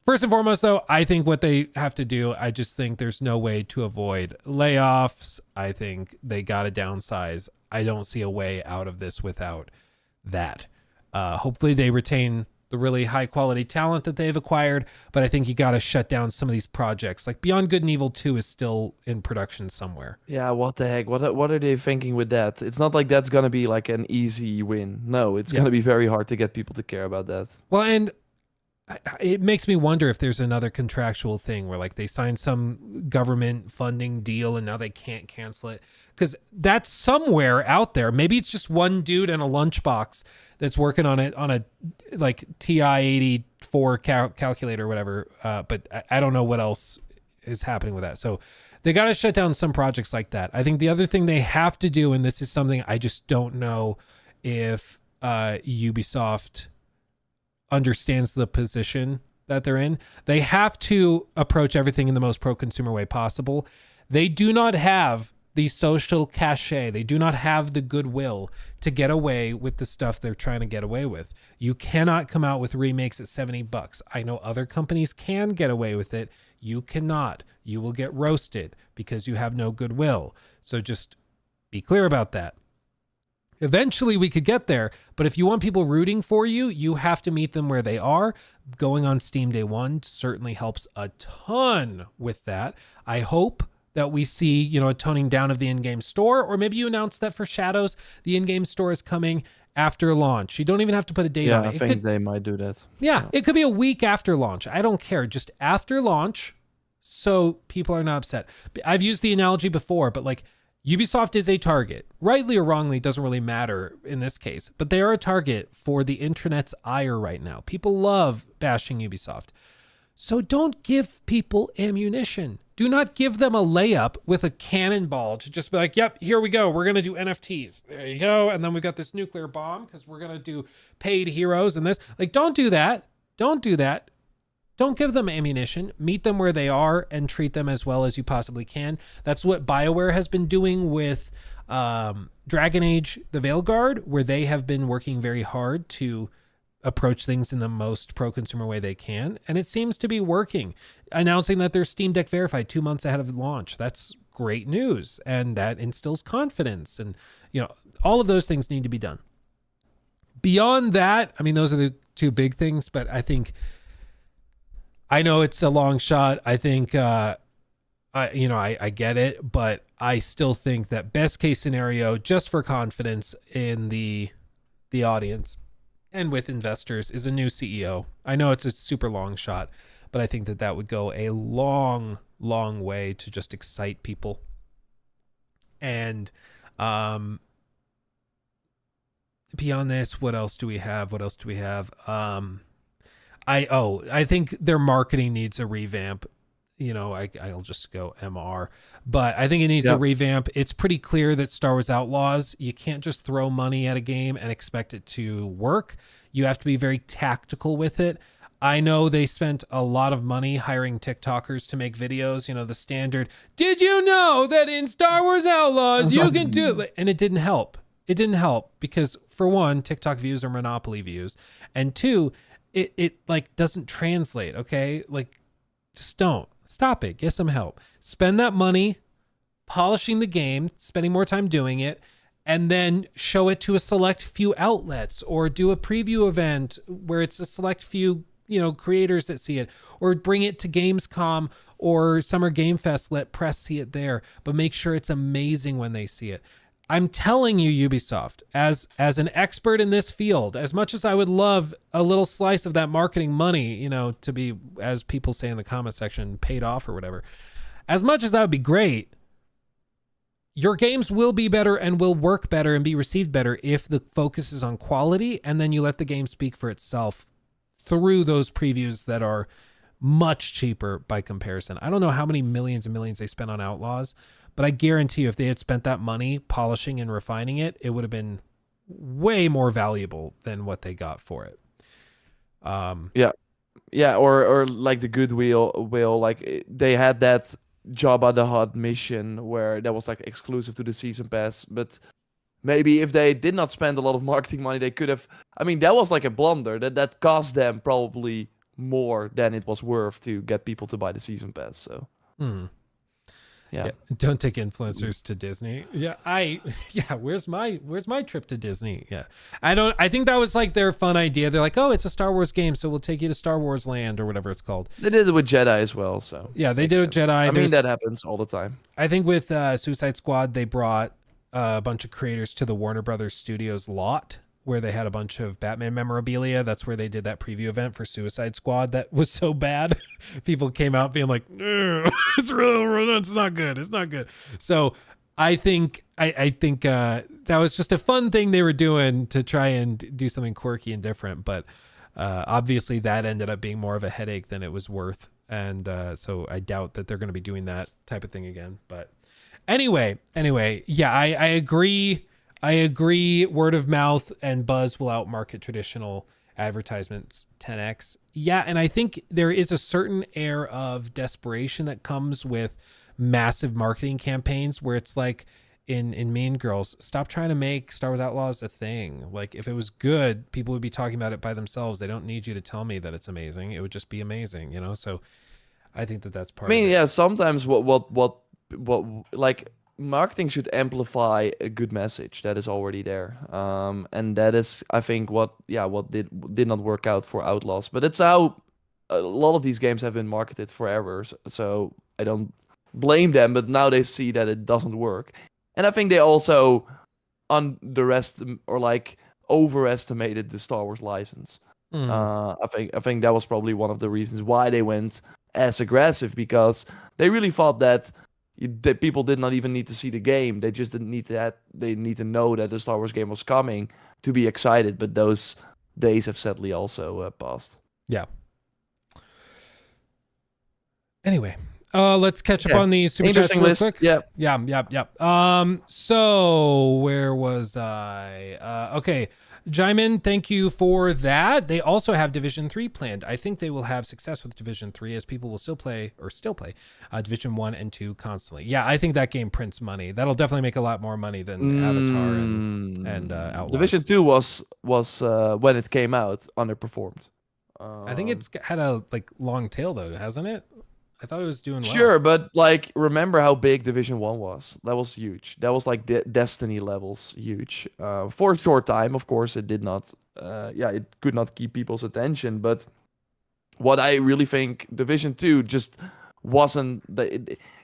First and foremost, though, I think what they have to do, I just think there's no way to avoid layoffs. I think they got to downsize. I don't see a way out of this without that. Hopefully they retain the really high quality talent that they've acquired, but I think you got to shut down some of these projects. Like Beyond Good and Evil 2 is still in production somewhere. Yeah, what the heck? What are they thinking with that? It's not like that's going to be like an easy win. No, it's going to be very hard to get people to care about that. Well, and it makes me wonder if there's another contractual thing where like they signed some government funding deal and now they can't cancel it, because that's somewhere out there. Maybe it's just one dude in a lunchbox that's working on it on a like TI-84 calculator or whatever. But I don't know what else is happening with that. So they got to shut down some projects like that. I think the other thing they have to do, and this is something I just don't know if Ubisoft understands the position that they're in. They have to approach everything in the most pro-consumer way possible. They do not have the social cachet. They do not have the goodwill to get away with the stuff they're trying to get away with. You cannot come out with remakes at $70. I know other companies can get away with it. You cannot. You will get roasted because you have no goodwill. So just be clear about that. Eventually we could get there, but if you want people rooting for you, you have to meet them where they are. Going on Steam Day 1 certainly helps a ton with that. I hope that we see, you know, a toning down of the in-game store, or maybe you announce that for Shadows, the in-game store is coming after launch. You don't even have to put a date on it. I think they might do that. Yeah, it could be a week after launch. I don't care. Just after launch, so people are not upset. I've used the analogy before, but like, Ubisoft is a target. Rightly or wrongly, doesn't really matter in this case, but they are a target for the internet's ire right now. People love bashing Ubisoft. So don't give people ammunition. Do not give them a layup with a cannonball to just be like, yep, here we go. We're going to do NFTs. There you go. And then we got this nuclear bomb because we're going to do paid heroes and this. Like, don't do that. Don't do that. Don't give them ammunition. Meet them where they are and treat them as well as you possibly can. That's what BioWare has been doing with Dragon Age: The Veilguard, where they have been working very hard to approach things in the most pro-consumer way they can, and it seems to be working. Announcing that they're Steam Deck verified 2 months ahead of launch, that's great news, and that instills confidence. And all of those things need to be done. Beyond that, I mean, those are the two big things, but I know it's a long shot. I think I get it, but I still think that best case scenario, just for confidence in the audience and with investors, is a new CEO. I know it's a super long shot, but I think that would go a long, long way to just excite people. And beyond this, what else do we have? I think their marketing needs a revamp. I'll just go MR, but I think it needs a revamp. It's pretty clear that Star Wars Outlaws, you can't just throw money at a game and expect it to work. You have to be very tactical with it. I know they spent a lot of money hiring TikTokers to make videos, the standard, did you know that in Star Wars Outlaws you can do it? And it didn't help. It didn't help because, for one, TikTok views are Monopoly views. And two, it like doesn't translate, okay? Like, just don't. Stop it. Get some help. Spend that money polishing the game, spending more time doing it, and then show it to a select few outlets, or do a preview event where it's a select few, creators that see it, or bring it to Gamescom or Summer Game Fest, let press see it there, but make sure it's amazing when they see it. I'm telling you, Ubisoft, as an expert in this field, as much as I would love a little slice of that marketing money, to be, as people say in the comment section, paid off or whatever, as much as that would be great, your games will be better and will work better and be received better if the focus is on quality, and then you let the game speak for itself through those previews that are much cheaper by comparison. I don't know how many millions and millions they spent on Outlaws, but I guarantee you if they had spent that money polishing and refining it, it would have been way more valuable than what they got for it. Or like the Goodwill, like they had that Jabba the Hutt mission where that was like exclusive to the season pass, but maybe if they did not spend a lot of marketing money, they could have. I mean, that was like a blunder that cost them probably more than it was worth to get people to buy the season pass. So. Yeah. Don't take influencers to Disney. Where's my trip to Disney? I think that was like their fun idea. They're like, oh, it's a Star Wars game, so we'll take you to Star Wars Land or whatever it's called. They did it with Jedi as well, so yeah, they did it with Jedi. I mean, that happens all the time. I think with Suicide Squad, they brought a bunch of creators to the Warner Brothers Studios lot, where they had a bunch of Batman memorabilia. That's where they did that preview event for Suicide Squad that was so bad. People came out being like, it's not good. It's not good. So I think that was just a fun thing they were doing to try and do something quirky and different. But obviously that ended up being more of a headache than it was worth. And so I doubt that they're going to be doing that type of thing again. But anyway, yeah, I agree. Word of mouth and buzz will outmarket traditional advertisements 10x. Yeah, and I think there is a certain air of desperation that comes with massive marketing campaigns where it's like in Mean Girls, stop trying to make Star Wars Outlaws a thing. Like, if it was good, people would be talking about it by themselves. They don't need you to tell me that it's amazing. It would just be amazing, So I think that's part of it. Yeah, sometimes what like marketing should amplify a good message that is already there, and that is, I think, what did not work out for Outlaws. But it's how a lot of these games have been marketed forever, so I don't blame them. But now they see that it doesn't work, and I think they also overestimated the Star Wars license. I think that was probably one of the reasons why they went as aggressive, because they really thought that people did not even need to see the game. They just didn't need that. They need to know that the Star Wars game was coming to be excited. But those days have sadly also passed. Yeah. Anyway, Let's catch up Yeah. on the super chats Interesting real list. quick. Yeah. Yeah. So where was I? Okay. Jaimin, thank you for that. They also have Division 3 planned. I think they will have success with Division 3 as people will still play Division 1 and 2 constantly. Yeah, I think that game prints money. That'll definitely make a lot more money than Avatar and Outlaws. Division 2 was when it came out underperformed. I think it's had a long tail though, hasn't it? I thought it was doing well. Sure, but like remember how big Division 1 was? That was huge. That was like Destiny levels huge. For a short time, of course, it did not it could not keep people's attention, but what I really think Division 2 just wasn't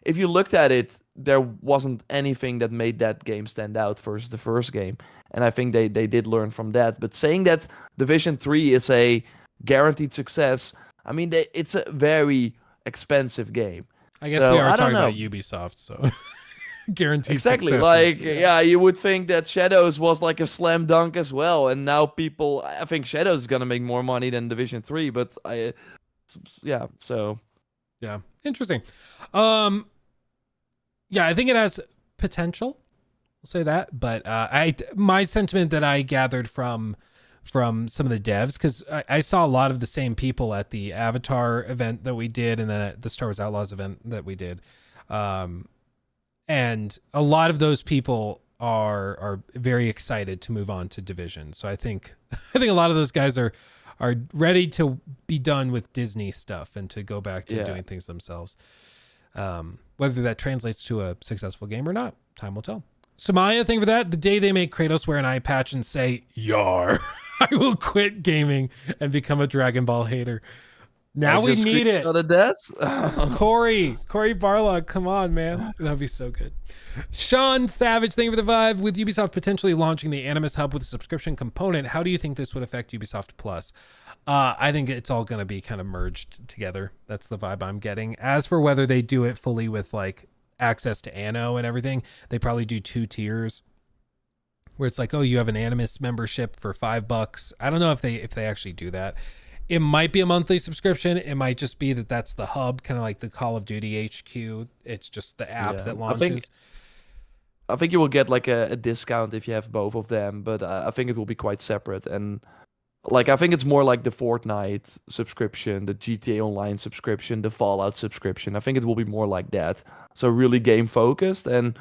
if you looked at it, there wasn't anything that made that game stand out versus the first game. And I think they did learn from that. But saying that Division 3 is a guaranteed success, I mean it's a very expensive game. I guess So, we are I don't talking know. about Ubisoft, so guaranteed Exactly. success Like, is- yeah, you would think that Shadows was like a slam dunk as well, and now I think Shadows is gonna make more money than Division 3, but yeah. So Yeah, interesting. Yeah, I think it has potential. I'll say that, but my sentiment that I gathered from some of the devs, because I saw a lot of the same people at the Avatar event that we did, and then at the Star Wars Outlaws event that we did, and a lot of those people are very excited to move on to Division. So I think a lot of those guys are ready to be done with Disney stuff and to go back to doing things themselves. Whether that translates to a successful game or not, time will tell. Samaya, thank you for that. The day they make Kratos wear an eye patch and say, "Yar, I will quit gaming and become a Dragon Ball hater." Now we need it. Corey Barlog, come on, man. That'd be so good. Sean Savage, thank you for the vibe. With Ubisoft potentially launching the Animus Hub with a subscription component, how do you think this would affect Ubisoft Plus? I think it's all going to be kind of merged together. That's the vibe I'm getting. As for whether they do it fully with like access to Anno and everything, they probably do 2 tiers where it's like, oh, you have an Animus membership for $5. I don't know if they actually do that. It might be a monthly subscription. It might just be that's the hub, kind of like the Call of Duty HQ. It's just the app that launches. I think you will get like a discount if you have both of them, but I think it will be quite separate. And like I think it's more like the Fortnite subscription, the GTA Online subscription, the Fallout subscription. I think it will be more like that. So really game focused. And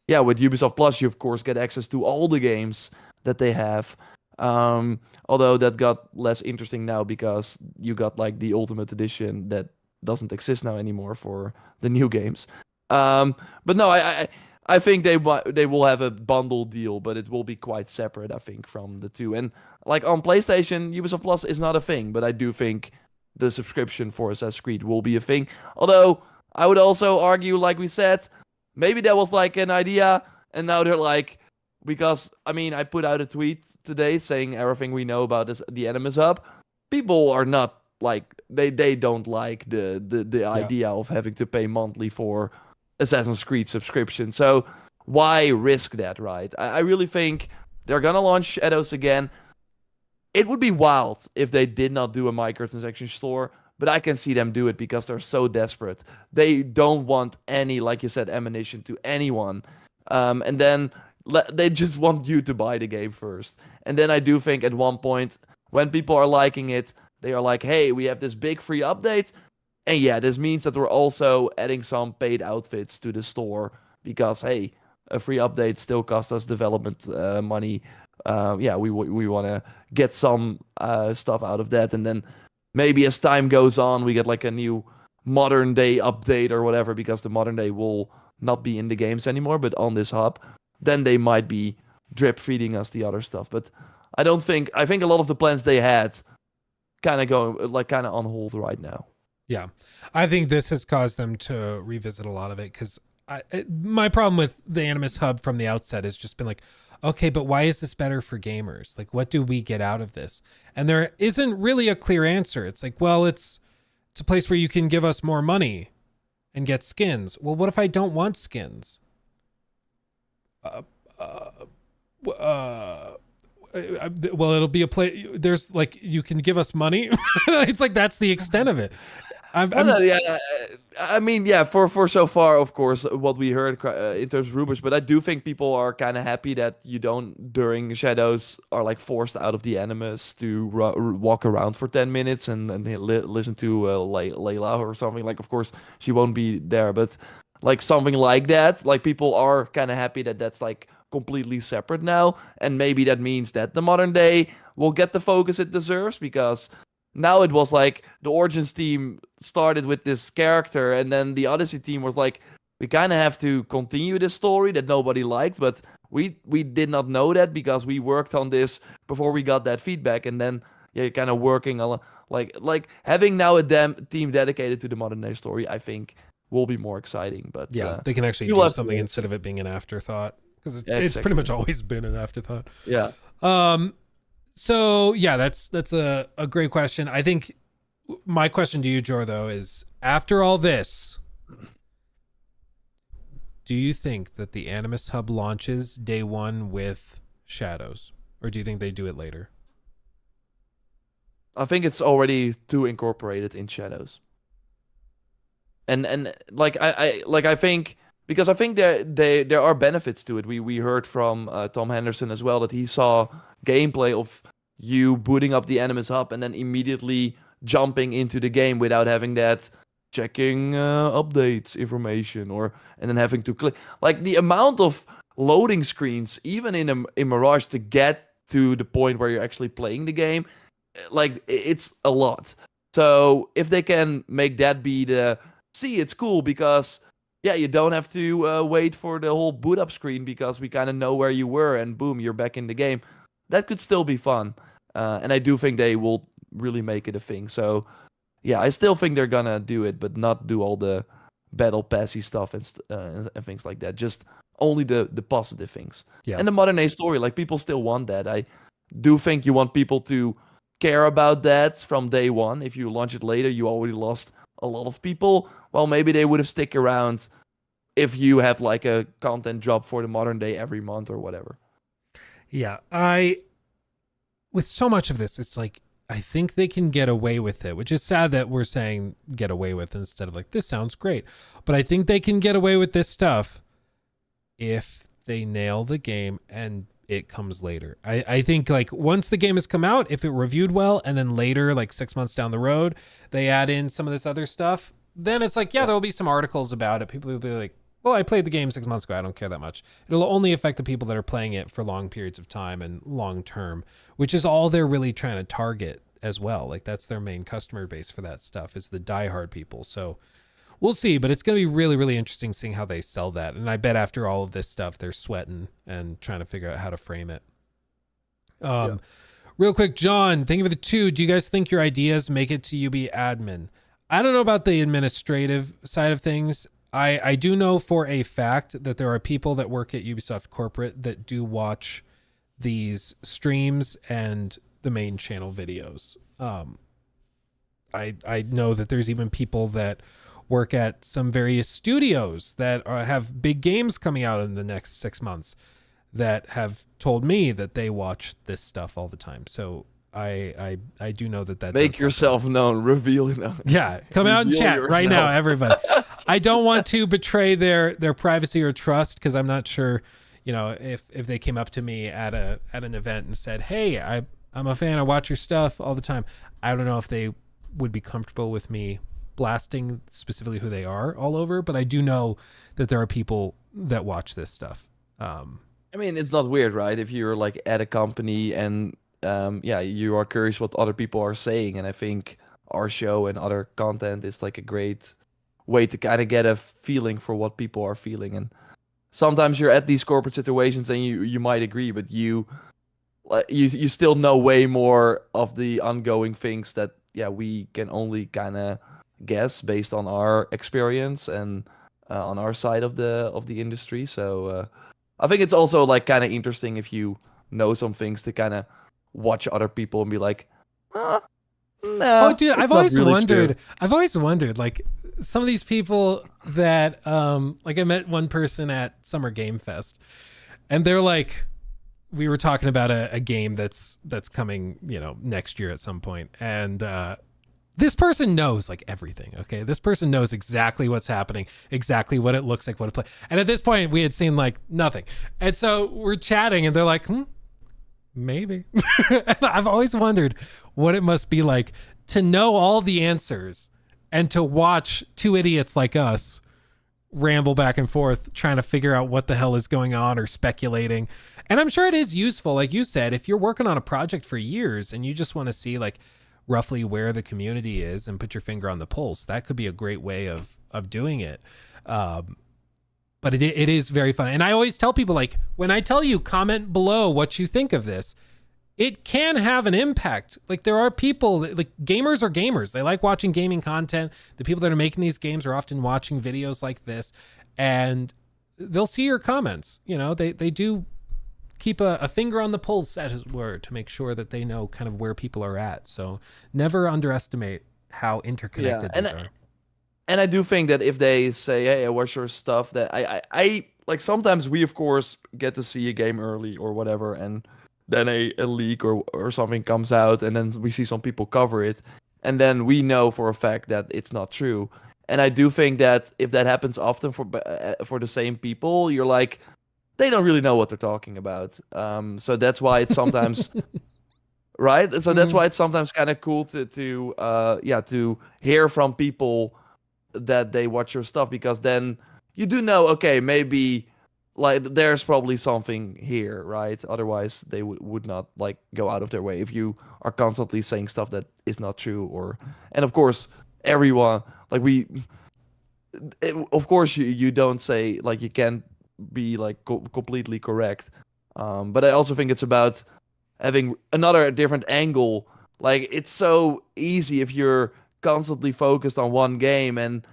yeah, with Ubisoft Plus, you of course get access to all the games that they have. Although that got less interesting now because you got like the Ultimate Edition that doesn't exist now anymore for the new games. But no, I think they will have a bundle deal, but it will be quite separate, I think, from the two. And like on PlayStation, Ubisoft Plus is not a thing, but I do think the subscription for Assassin's Creed will be a thing. Although I would also argue, like we said, maybe that was like an idea, and now they're like, because I mean, I put out a tweet today saying everything we know about the Animus Hub. People are not like they don't like the idea of having to pay monthly for Assassin's Creed subscription. So why risk that, right? I really think they're gonna launch Shadows again. It would be wild if they did not do a microtransaction store, but I can see them do it because they're so desperate. They don't want any, like you said, ammunition to anyone. And then they just want you to buy the game first. And then I do think at one point, when people are liking it, they are like, hey, we have this big free update. And yeah, this means that we're also adding some paid outfits to the store because, hey, a free update still costs us development money. We want to get some stuff out of that. And then maybe as time goes on, we get like a new modern day update or whatever because the modern day will not be in the games anymore, but on this hub. Then they might be drip feeding us the other stuff. But I think a lot of the plans they had kind of on hold right now. Yeah, I think this has caused them to revisit a lot of it because my problem with the Animus Hub from the outset has just been like, okay, but why is this better for gamers? Like, what do we get out of this? And there isn't really a clear answer. It's like, well, it's a place where you can give us more money and get skins. Well, what if I don't want skins? Well, it'll be a play. There's like, you can give us money. It's like, that's the extent of it. I mean, yeah, for so far, of course, what we heard in terms of rumors, but I do think people are kind of happy that you don't, during Shadows, are like forced out of the Animus to walk around for 10 minutes and listen to Layla or something. Like, of course, she won't be there, but like something like that, like people are kind of happy that that's like completely separate now. And maybe that means that the modern day will get the focus it deserves because now it was like the Origins team started with this character, and then the Odyssey team was like, we kind of have to continue this story that nobody liked, but we did not know that because we worked on this before we got that feedback, and then yeah, kind of working on like having now a team dedicated to the modern day story, I think will be more exciting. But Yeah, they can actually you do have to something wait. instead of it being an afterthought, because Yeah, it's pretty exactly. much always been an afterthought. Yeah. So yeah, that's a great question. I think my question to you, Jor, though, is after all this, do you think that the Animus Hub launches day one with Shadows, or do you think they do it later? I think it's already too incorporated in Shadows. And like I think because I think there are benefits to it. We heard from Tom Henderson as well that he saw gameplay of you booting up the Animus Hub and then immediately jumping into the game without having that checking updates information or and then having to click like the amount of loading screens even in Mirage to get to the point where you're actually playing the game, like it's a lot. So if they can make that be the see, it's cool because yeah, you don't have to wait for the whole boot up screen because we kind of know where you were and boom, you're back in the game. That could still be fun, and I do think they will really make it a thing. So yeah, I still think they're gonna do it, but not do all the battle passy stuff and things like that. Just only the positive things. Yeah. And the modern day story, like people still want that. I do think you want people to care about that from day one. If you launch it later, you already lost a lot of people. Well, maybe they would have stick around if you have like a content drop for the modern day every month or whatever. Yeah, with so much of this, it's like I think they can get away with it, which is sad that we're saying get away with instead of like this sounds great. But I think they can get away with this stuff if they nail the game and it comes later. I think like once the game has come out, if it reviewed well, and then later, like 6 months down the road, they add in some of this other stuff, then it's like, yeah, there'll be some articles about it. People will be like, well, I played the game 6 months ago. I don't care that much. It'll only affect the people that are playing it for long periods of time and long term, which is all they're really trying to target as well. Like that's their main customer base for that stuff is the diehard people. So we'll see, but it's going to be really, really interesting seeing how they sell that. And I bet after all of this stuff, they're sweating and trying to figure out how to frame it. Yeah. Real quick, John, thank you for the 2. Do you guys think your ideas make it to UB admin? I don't know about the administrative side of things. I do know for a fact that there are people that work at Ubisoft corporate that do watch these streams and the main channel videos. I know that there's even people that work at some various studios that have big games coming out in the next 6 months that have told me that they watch this stuff all the time. So I do know that Make does yourself known. Reveal it. yeah, come out and Reveal chat right now, yourself. everybody. I don't want to betray their privacy or trust because I'm not sure, if they came up to me at an event and said, "Hey, I'm a fan. I watch your stuff all the time." I don't know if they would be comfortable with me blasting specifically who they are all over, but I do know that there are people that watch this stuff. I mean, it's not weird, right? If you're like at a company and yeah, you are curious what other people are saying, and I think our show and other content is like a great way to kind of get a feeling for what people are feeling. And sometimes you're at these corporate situations and you might agree, but you still know way more of the ongoing things that yeah we can only kind of guess based on our experience and on our side of the industry. So I think it's also like kind of interesting if you know some things to kind of watch other people and be like, no, Oh, dude, it's not really true. I've always wondered, like some of these people that, like I met one person at Summer Game Fest, and they're like, we were talking about a game that's coming, next year at some point, and this person knows like everything. Okay, this person knows exactly what's happening, exactly what it looks like, what it play. And at this point, we had seen like nothing, and so we're chatting, and they're like, maybe. And I've always wondered what it must be like to know all the answers and to watch two idiots like us ramble back and forth trying to figure out what the hell is going on or speculating. And I'm sure it is useful, like you said, if you're working on a project for years and you just want to see like roughly where the community is and put your finger on the pulse, that could be a great way of doing it. But it is very fun. And I always tell people, like, when I tell you comment below what you think of this, it can have an impact. Like, there are people that, like, gamers are gamers. They like watching gaming content. The people that are making these games are often watching videos like this, and they'll see your comments. You know, they do keep a finger on the pulse, as it were, to make sure that they know kind of where people are at. So never underestimate how interconnected these are. And I do think that if they say, hey, I watch your stuff, that I like, sometimes we, of course, get to see a game early or whatever, and then a leak or something comes out, and then we see some people cover it, and then we know for a fact that it's not true. And I do think that if that happens often for the same people, you're like, they don't really know what they're talking about. So that's why it's sometimes... right? So that's why it's sometimes kind of cool to hear from people that they watch your stuff, because then you do know, okay, maybe like there's probably something here, right? Otherwise they would not like go out of their way if you are constantly saying stuff that is not true. And of course everyone, like of course you don't say, like, you can't be like completely correct, but I also think it's about having another different angle. Like, it's so easy if you're constantly focused on one game and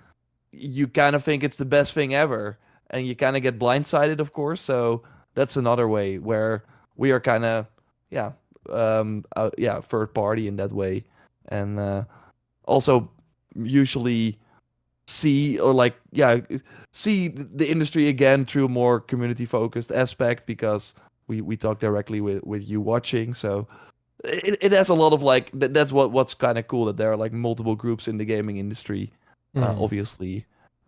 you kind of think it's the best thing ever, and you kind of get blindsided, of course. So that's another way where we are kind of third party in that way, and also usually see the industry again through a more community focused aspect, because we talk directly with you watching. So it has a lot of like that's what's kind of cool, that there are like multiple groups in the gaming industry, obviously,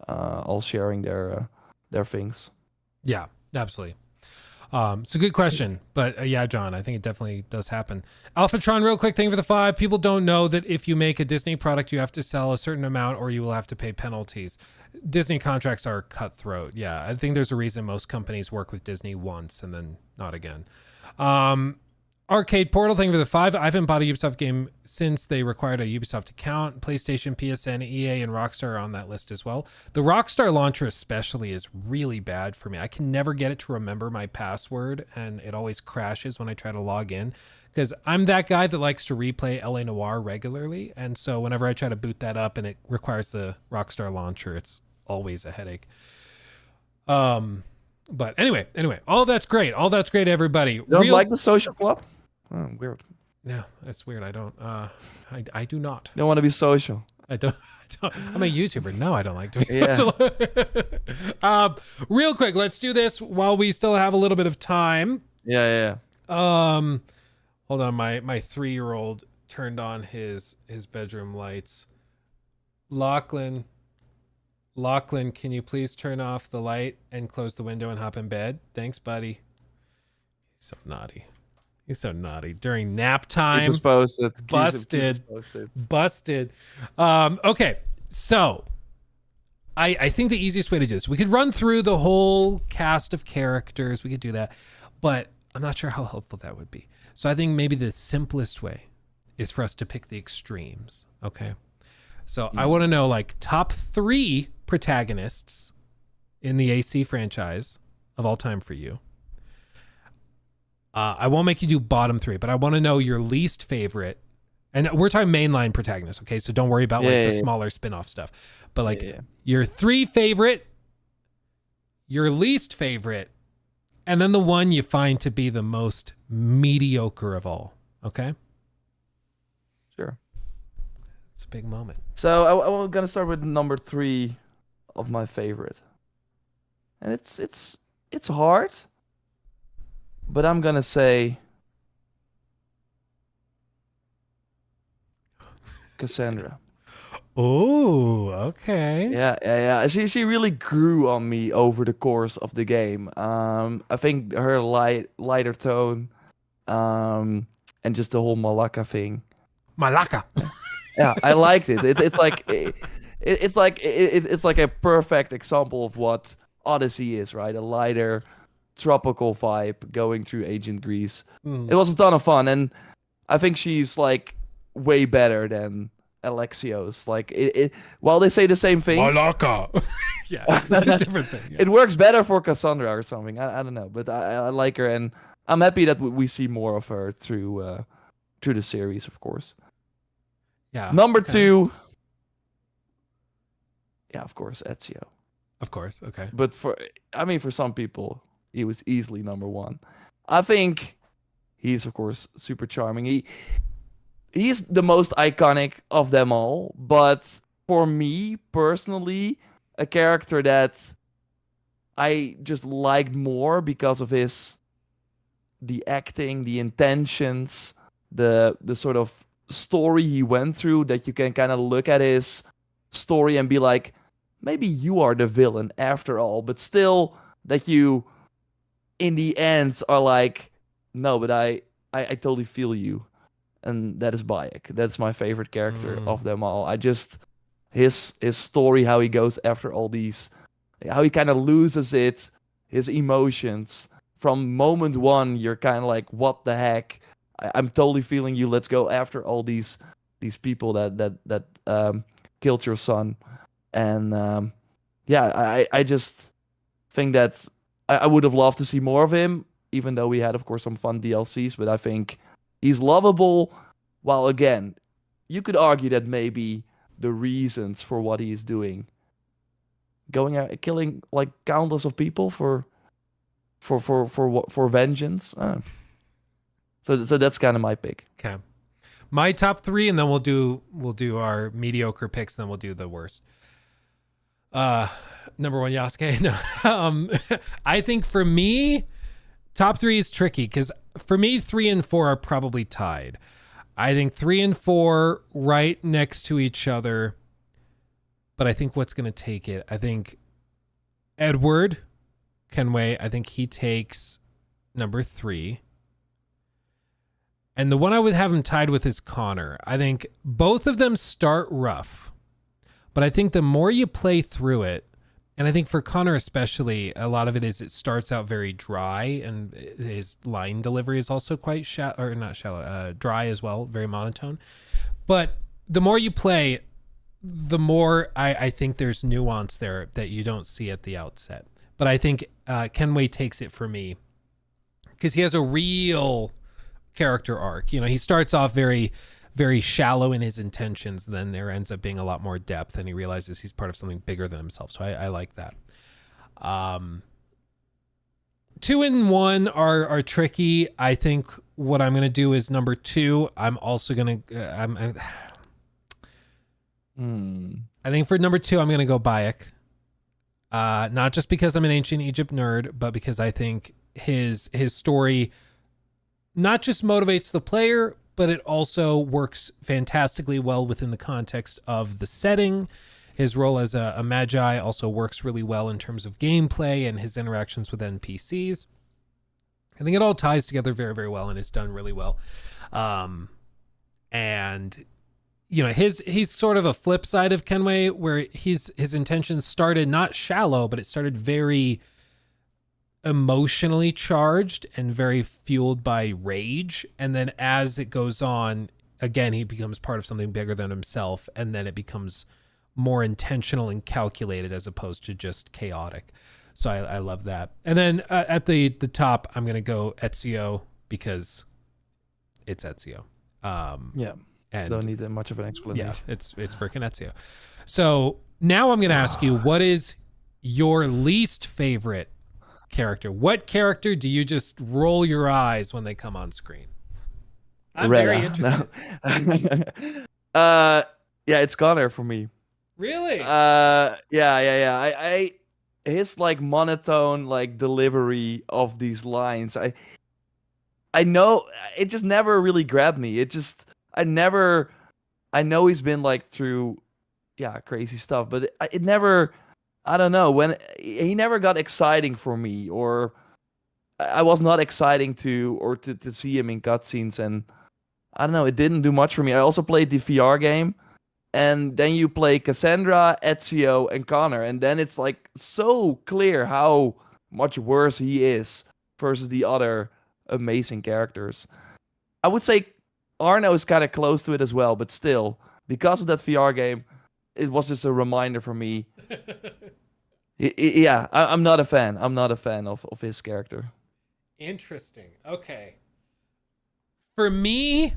all sharing their things. Yeah, absolutely. So good question, but yeah, John, I think it definitely does happen. Alphatron, real quick, thank you for the 5. People don't know that if you make a Disney product, you have to sell a certain amount or you will have to pay penalties. Disney contracts are cutthroat. Yeah, I think there's a reason most companies work with Disney once and then not again. Arcade Portal, thank you for the 5. I haven't bought a Ubisoft game since they required a Ubisoft account. PlayStation, PSN, EA, and Rockstar are on that list as well. The Rockstar launcher especially is really bad for me. I can never get it to remember my password, and it always crashes when I try to log in, because I'm that guy that likes to replay LA Noire regularly, and so whenever I try to boot that up and it requires the Rockstar launcher, it's always a headache. But anyway, all that's great. All that's great, everybody. You don't like the social club? Oh, weird. Yeah, that's weird. I don't. I do not. You don't want to be social. I don't. I'm a YouTuber. No, I don't like to be Yeah. social. Real quick, let's do this while we still have a little bit of time. Yeah. Hold on. My 3-year-old turned on his bedroom lights. Lachlan, can you please turn off the light and close the window and hop in bed? Thanks, buddy. He's so naughty. During nap time. Keep us posted. Busted. Okay, so I think the easiest way to do this, we could run through the whole cast of characters. We could do that, but I'm not sure how helpful that would be. So I think maybe the simplest way is for us to pick the extremes. Okay. So I want to know like top 3 protagonists in the AC franchise of all time for you. I won't make you do bottom 3, but I want to know your least favorite. And we're talking mainline protagonists, okay? So don't worry about the smaller spin-off stuff. But like your 3 favorite, your least favorite, and then the one you find to be the most mediocre of all, okay? Sure. It's a big moment. So I'm gonna start with number 3 of my favorite, and it's hard, but I'm gonna say Cassandra. Oh, okay. Yeah. She really grew on me over the course of the game. I think her lighter tone, and just the whole Malaka thing. Malaka. Yeah, I liked it. It's like a perfect example of what Odyssey is, right? A lighter, tropical vibe going through ancient Greece. It Mm. was a ton of fun, and I think she's like way better than Alexios. Like while they say the same things, Malaka. Yeah, it's a different thing. Yeah. it works better for Cassandra or something. I don't know, but I like her, and I'm happy that we see more of her through the series, of course. Yeah. Number Okay. 2, yeah, of course, Ezio. Of course. Okay. But for some people, he was easily number 1. I think he's of course super charming. He's the most iconic of them all, but for me personally, a character that I just liked more because of the acting, the intentions, the sort of story he went through, that you can kind of look at his story and be like, maybe you are the villain after all, but still that you in the end are like, no, but I totally feel you. And that is Bayek. That's my favorite character of them all. I just his story, how he goes after all these, how he kind of loses it, his emotions. From moment one, you're kind of like, what the heck? I'm totally feeling you. Let's go after all these people that killed your son. And yeah, I just think that I would have loved to see more of him, even though we had, of course, some fun DLCs. But I think he's lovable. While again, you could argue that maybe the reasons for what he is doing, going out killing like countless of people for vengeance. So that's kind of my pick. Okay. My top 3, and then we'll do our mediocre picks, and then we'll do the worst. Number 1, Yasuke. No. I think for me, top 3 is tricky because for me, 3 and 4 are probably tied. I think 3 and 4 right next to each other. But I think what's going to take it, I think Edward Kenway, I think he takes number 3. And the one I would have him tied with is Connor. I think both of them start rough. But I think the more you play through it, and I think for Connor especially, a lot of it is it starts out very dry, and his line delivery is also quite dry as well, very monotone. But the more you play, the more I think there's nuance there that you don't see at the outset. But I think Kenway takes it for me because he has a real character arc. You know, he starts off very, very shallow in his intentions. Then there ends up being a lot more depth, and he realizes he's part of something bigger than himself. So I like that. 2 and 1 are tricky. I think what I'm going to do is number 2. I'm also going to, I think for number 2, I'm going to go Bayek. Not just because I'm an ancient Egypt nerd, but because I think his story not just motivates the player, but it also works fantastically well within the context of the setting. His role as a magi also works really well in terms of gameplay and his interactions with NPCs. I think it all ties together very, very well and is done really well. And you know, he's sort of a flip side of Kenway, where his intentions started not shallow, but it started very emotionally charged and very fueled by rage. And then as it goes on, again, he becomes part of something bigger than himself, and then it becomes more intentional and calculated as opposed to just chaotic. So I love that. And then at the top, I'm gonna go Ezio because it's Ezio. Yeah. And don't need that much of an explanation. Yeah, it's freaking Ezio. So now I'm going to ask you, what is your least favorite character? What character do you just roll your eyes when they come on screen? I'm very interested. No. Yeah, it's Connor for me. Really? Yeah. I his like monotone like delivery of these lines. I know it just never really grabbed me. I never I know he's been like through, yeah, crazy stuff, but it never, I don't know, when he never got exciting for me, or I was not exciting to see him in cutscenes, and I don't know, it didn't do much for me. I also played the VR game, and then you play Cassandra, Ezio, and Connor, and then it's like so clear how much worse he is versus the other amazing characters. I would say Arno is kind of close to it as well, but still, because of that VR game, it was just a reminder for me. Yeah, I'm not a fan. I'm not a fan of his character. Interesting. Okay. For me,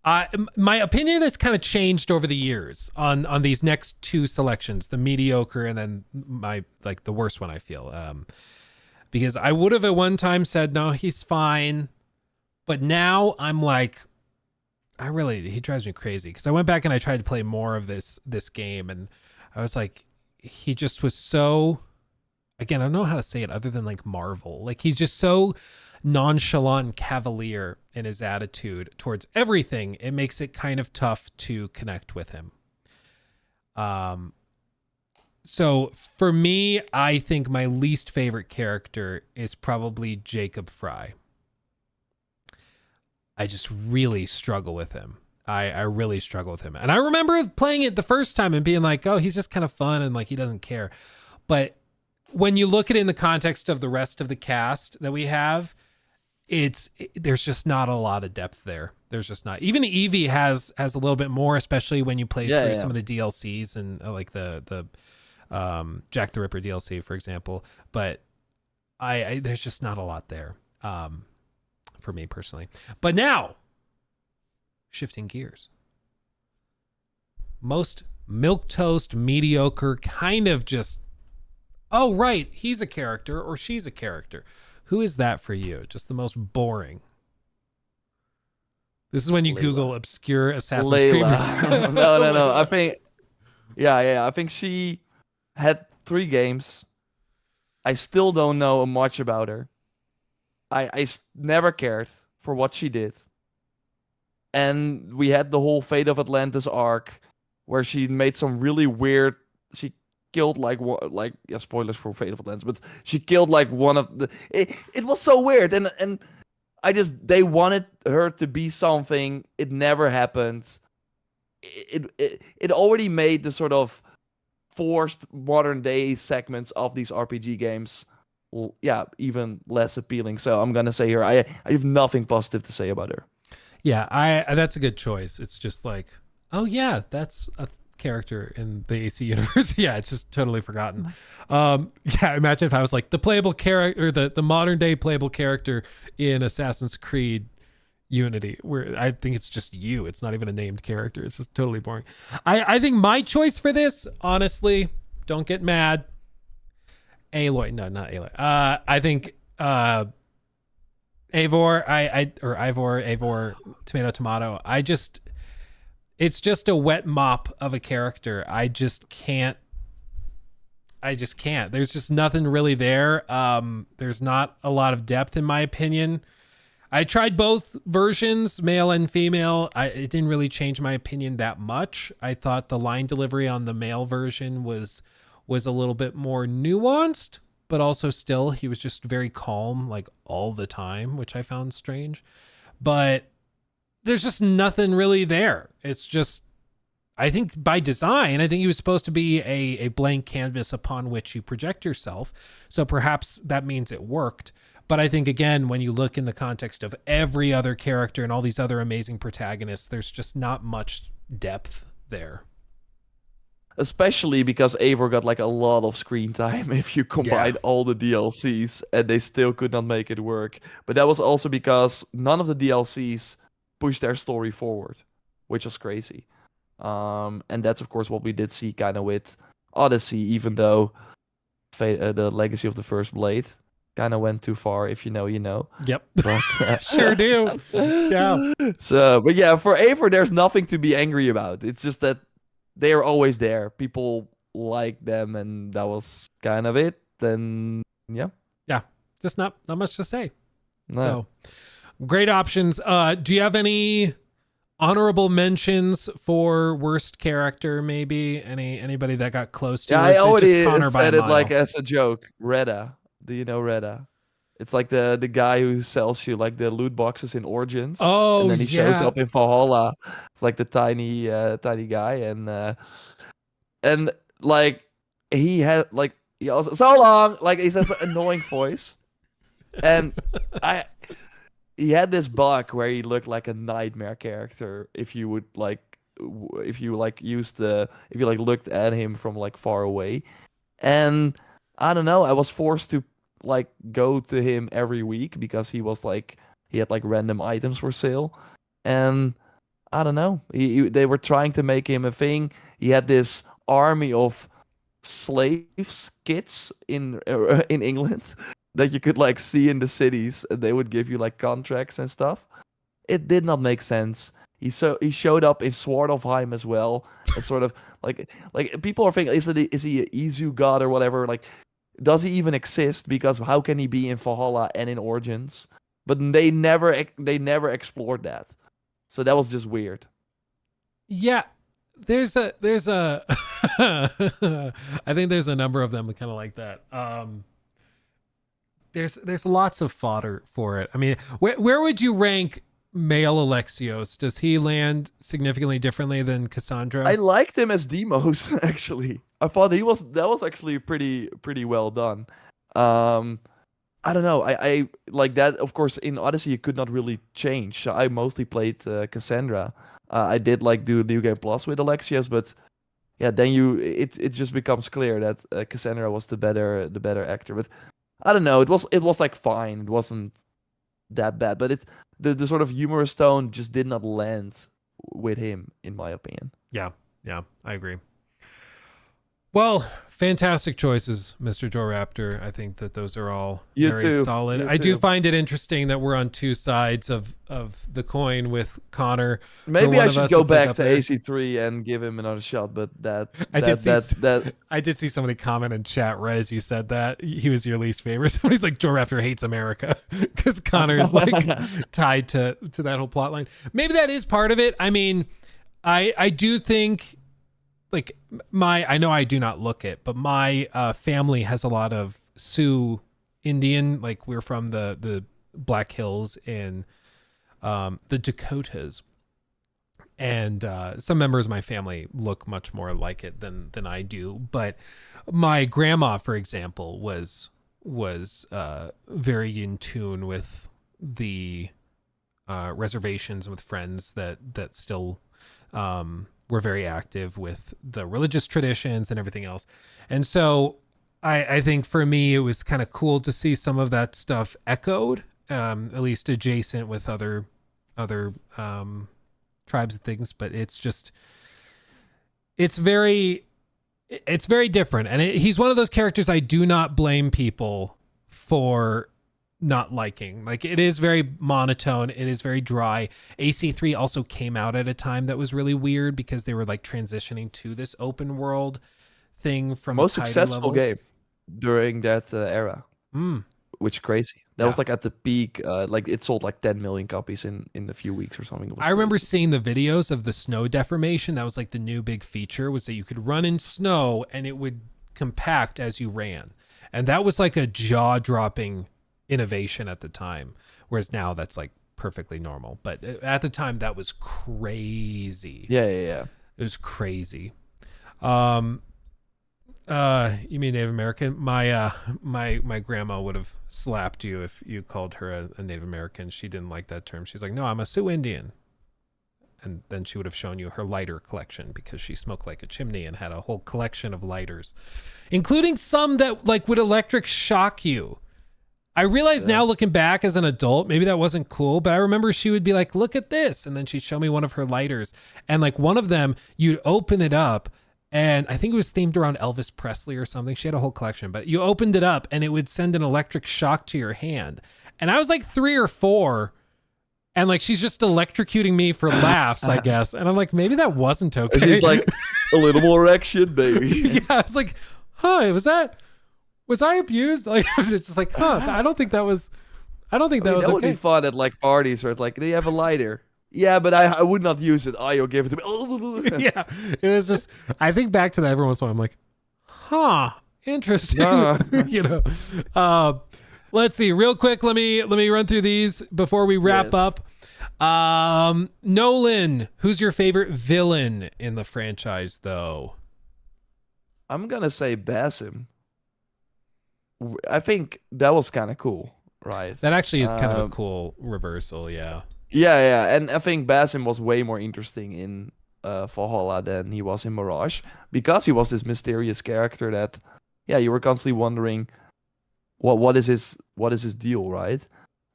my opinion has kind of changed over the years on these next two selections, the mediocre and then the worst one, I feel. Because I would have at one time said, no, he's fine. But now I'm like, he drives me crazy. Because I went back and I tried to play more of this game, and I was like, he just was so, again, I don't know how to say it other than like Marvel. Like, he's just so nonchalant and cavalier in his attitude towards everything. It makes it kind of tough to connect with him. So for me, I think my least favorite character is probably Jacob Fry. I just really struggle with him. I really struggle with him. And I remember playing it the first time and being like, oh, he's just kind of fun and like he doesn't care. But when you look at it in the context of the rest of the cast that we have, there's just not a lot of depth there. There's just not. Even Evie has a little bit more, especially when you play through some of the DLCs and like the Jack the Ripper DLC, for example. But I there's just not a lot there for me personally. But now, shifting gears. Most milquetoast, mediocre, kind of just, oh, right, he's a character or she's a character. Who is that for you? Just the most boring. This is when you Google obscure Assassin's Creed. No. I think, I think she had 3 games. I still don't know much about her. I never cared for what she did. And we had the whole Fate of Atlantis arc where she made some really weird, she killed spoilers for Fate of Atlantis, but she killed like one of the, it was so weird, and they wanted her to be something. It never happened. It already made the sort of forced modern day segments of these RPG games even less appealing. So I'm gonna say her. I have nothing positive to say about her. Yeah, that's a good choice. It's just like, oh yeah, that's a character in the AC universe. Yeah, it's just totally forgotten. Imagine if I was like the playable character, or the modern day playable character in Assassin's Creed Unity, where I think it's just you. It's not even a named character. It's just totally boring. I think my choice for this, honestly, don't get mad. Aloy, no, not Aloy. I think Eivor, tomato. It's just a wet mop of a character. I just can't. There's just nothing really there. There's not a lot of depth in my opinion. I tried both versions, male and female. It didn't really change my opinion that much. I thought the line delivery on the male version was a little bit more nuanced, but also still he was just very calm like all the time, which I found strange. But there's just nothing really there. It's just, I think by design, I think he was supposed to be a blank canvas upon which you project yourself. So perhaps that means it worked. But I think, again, when you look in the context of every other character and all these other amazing protagonists, there's just not much depth there. Especially because Eivor got like a lot of screen time if you combine all the DLCs, and they still could not make it work. But that was also because none of the DLCs pushed their story forward, which was crazy. And that's, of course, what we did see kind of with Odyssey, even though the Legacy of the First Blade kind of went too far. If you know, you know. Yep. But, sure do. Yeah. So, but yeah, for Eivor, there's nothing to be angry about. It's just that they are always there. People like them, and that was kind of it. And yeah. Yeah. Just not much to say. No. So great options. Do you have any Honorable mentions for worst character, maybe anybody that got close to you, Yeah, or I is it already just Connor by a said it like mile? as a joke. Reda. Do you know Reda? It's like the guy who sells you like the loot boxes in Origins, and Oh then he shows yeah. up in Valhalla. It's like the tiny guy, and like he had like he also so long like he says an annoying voice, and I he had this bug where he looked like a nightmare character if you would like if you like used the if you like looked at him from like far away. And I don't know, I was forced to like go to him every week because he was like he had like random items for sale. And I don't know, they were trying to make him a thing. He had this army of slaves, kids in England that you could like see in the cities, and they would give you like contracts and stuff. It did not make sense. He showed up in Swordofheim as well, and sort of like people are thinking, is he a Izu god or whatever? Like, does he even exist? Because how can he be in Valhalla and in Origins? But they never explored that, so that was just weird. Yeah, there's a I think there's a number of them kind of like that. There's lots of fodder for it. I mean, where would you rank male Alexios? Does he land significantly differently than Cassandra? I liked him as Demos actually. I thought that was actually pretty well done. Um, I don't know. I like that. Of course, in Odyssey you could not really change. So I mostly played Cassandra. I did like do New Game Plus with Alexios, but yeah, then it just becomes clear that Cassandra was the better actor. But I don't know. It was like fine. It wasn't that bad, but it's the sort of humorous tone just did not land with him, in my opinion. Yeah, I agree. Well, fantastic choices, Mr. Joe Raptor. I think that those are all You very too. solid. You I do too. find it interesting that we're on two sides of the coin with Connor. For Maybe one I of should us, go it's like back up to there. AC3 and give him another shot, but that I did that see that that I did see somebody comment in chat right as you said that he was your least favorite. Somebody's like Joe Raptor hates America because Connor is like tied to that whole plot line. Maybe that is part of it. I mean, I do think like I know I do not look it, but my family has a lot of Sioux Indian. Like we're from the Black Hills in the Dakotas, and some members of my family look much more like it than I do. But my grandma, for example, was very in tune with the reservations, with friends that still were very active with the religious traditions and everything else. And so I think for me it was kind of cool to see some of that stuff echoed, at least adjacent with other tribes and things. But it's very different, and he's one of those characters I do not blame people for not liking. Like, it is very monotone, it is very dry. AC3 also came out at a time that was really weird because they were like transitioning to this open world thing from most tighter successful levels. game during that era, which is crazy. That was Yeah. like at the peak. Like it sold like 10 million copies in a few weeks or something. It was I remember crazy. seeing the videos of the snow deformation. That was like the new big feature, was that you could run in snow and it would compact as you ran. And that was like a jaw-dropping innovation at the time. Whereas now that's like perfectly normal. But at the time that was crazy. Yeah. It was crazy. You mean Native American? My grandma would have slapped you if you called her a Native American. She didn't like that term. She's like, no, I'm a Sioux Indian. And then she would have shown you her lighter collection because she smoked like a chimney and had a whole collection of lighters, including some that like would electric shock you. I realize now, looking back as an adult, maybe that wasn't cool, but I remember she would be like, look at this. And then she'd show me one of her lighters. And like one of them, you'd open it up, and I think it was themed around Elvis Presley or something. She had a whole collection, but you opened it up and it would send an electric shock to your hand. And I was like 3 or 4, and like she's just electrocuting me for laughs, I guess. And I'm like, maybe that wasn't okay. And she's like, a little more action, baby. Yeah, I was like, huh, was I abused? Like, it's just like, huh, I don't think that was That okay. would be fun at like parties where it's like, do you have a lighter? Yeah, but I would not use it. Oh, you'll give it to me. Yeah, it was just. I think back to that every once in a while. I'm like, huh, interesting. Nah. You know. Let's see, real quick. Let me run through these before we wrap Yes. up. Nolan, who's your favorite villain in the franchise, though? I'm gonna say Basim. I think that was kind of cool, right? That actually is kind of a Um, cool reversal. Yeah. yeah, and I think Basim was way more interesting in Valhalla than he was in Mirage because he was this mysterious character that, yeah, you were constantly wondering what is his deal, right?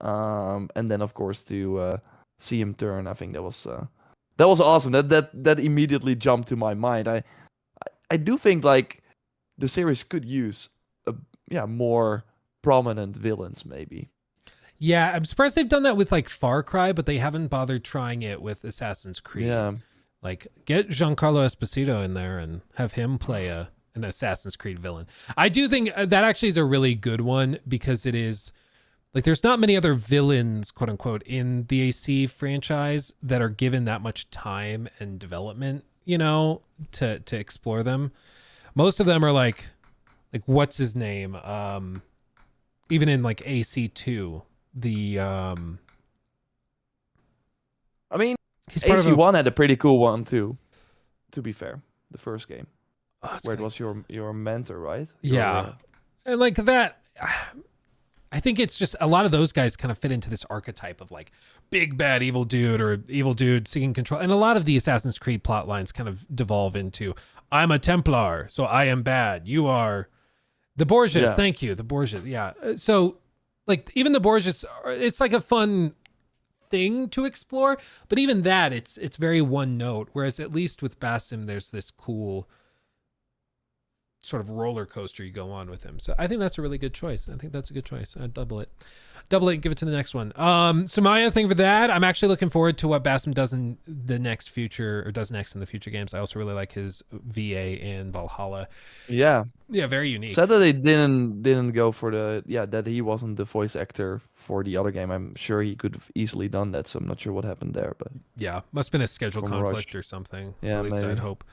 And then of course to see him turn, I think that was awesome. That immediately jumped to my mind. I do think like the series could use more prominent villains maybe. Yeah, I'm surprised they've done that with like Far Cry, but they haven't bothered trying it with Assassin's Creed. Yeah. Like, get Giancarlo Esposito in there and have him play an Assassin's Creed villain. I do think that actually is a really good one because it is like there's not many other villains, quote unquote, in the AC franchise that are given that much time and development, you know, to explore them. Most of them are like what's his name? Even in like AC2, the I mean, he's part of a, AC1 had a pretty cool one too, to be fair. The first game. oh, it's Where it got- was your mentor, right? yeah. And like that, I think it's just a lot of those guys kind of fit into this archetype of like big bad evil dude or evil dude seeking control. And a lot of the Assassin's Creed plot lines kind of devolve into I'm a Templar, so I am bad. You are the Borgias. Yeah. Thank you. The Borgias. Yeah. So like even the Borgias, it's like a fun thing to explore, but even that it's very one note. Whereas at least with Basim, there's this cool sort of roller coaster you go on with him. So I think that's a really good choice. I think that's a good choice. I'd double it and give it to the next one. Samaya, thing for that. I'm actually looking forward to what Basim does in the next future or does next in the future games. I also really like his VA in Valhalla. Yeah. Yeah, very unique. Sad that they didn't go for that he wasn't the voice actor for the other game. I'm sure he could have easily done that, so I'm not sure what happened there, but Yeah, must have been a schedule From conflict Rush. or something. Yeah, at least maybe. I'd hope.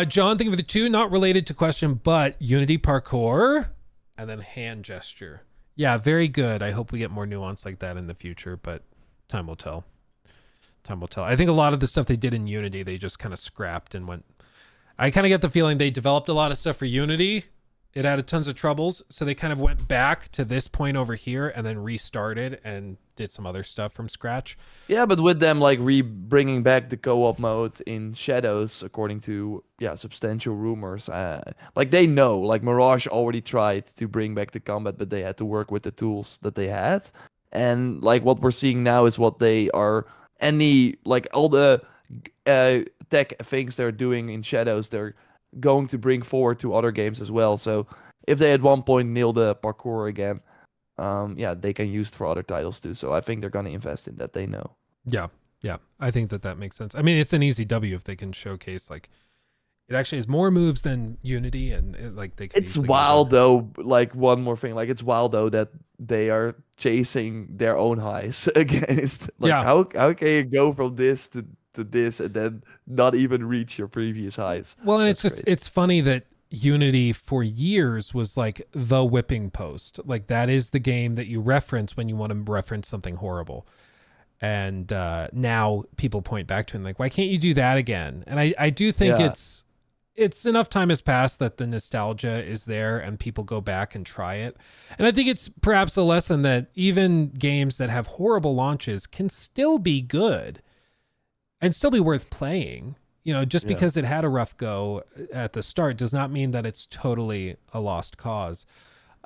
John, think of the two, not related to question, but Unity parkour and then hand gesture. Yeah, very good. I hope we get more nuance like that in the future, but time will tell. Time will tell. I think a lot of the stuff they did in Unity, they just kind of scrapped and went. I kind of get the feeling they developed a lot of stuff for Unity. It had tons of troubles, so they kind of went back to this point over here and then restarted and did some other stuff from scratch. yeah, but with them like bringing back the co-op mode in Shadows, according to substantial rumors, like they know, like Mirage already tried to bring back the combat, but they had to work with the tools that they had, and like what we're seeing now is what they are all the tech things they're doing in Shadows, they're going to bring forward to other games as well. So if they at one point nail the parkour again, they can use it for other titles too. So I think they're gonna invest in that. They know. Yeah. I think that makes sense. I mean, it's an easy W if they can showcase like it actually has more moves than Unity, and like they. Can It's easily go wild there. though. Like one more thing, like it's wild though that they are chasing their own highs against. Like Yeah. how can you go from this to this and then not even reach your previous highs? Well, and That's it's just crazy. it's funny that Unity for years was like the whipping post. Like that is the game that you reference when you want to reference something horrible. And now people point back to it and like, why can't you do that again? And I do think Yeah. it's enough time has passed that the nostalgia is there and people go back and try it. And I think it's perhaps a lesson that even games that have horrible launches can still be good and still be worth playing. You know, just Yeah. because it had a rough go at the start does not mean that it's totally a lost cause.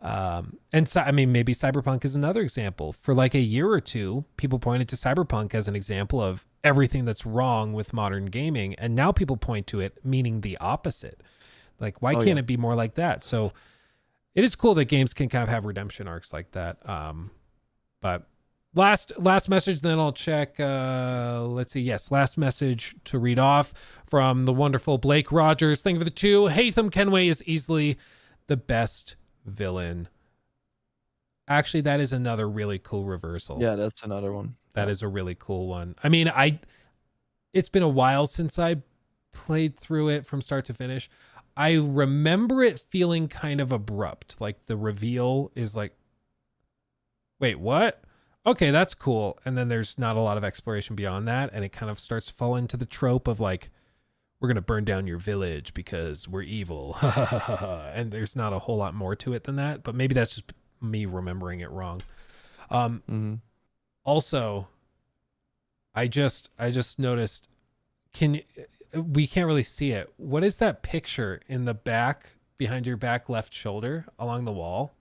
And so, I mean, maybe Cyberpunk is another example. For like a year or two, people pointed to Cyberpunk as an example of everything that's wrong with modern gaming. And now people point to it meaning the opposite. Like, why Oh, can't yeah. it be more like that? So it is cool that games can kind of have redemption arcs like that. But last message, then I'll check. Let's see. Yes, last message to read off from the wonderful Blake Rogers. Thank you for the two. Haytham Kenway is easily the best villain Actually, that is another really cool reversal. Yeah, that's another one. That is a really cool one. I mean, it's been a while since I played through it from start to finish. I remember it feeling kind of abrupt. Like the reveal is like, wait, what? Okay, that's cool. And then there's not a lot of exploration beyond that. And it kind of starts to fall into the trope of like, we're going to burn down your village because we're evil. And there's not a whole lot more to it than that. But maybe that's just me remembering it wrong. Also, I just noticed, we can't really see it. What is that picture in the back, behind your back left shoulder along the wall?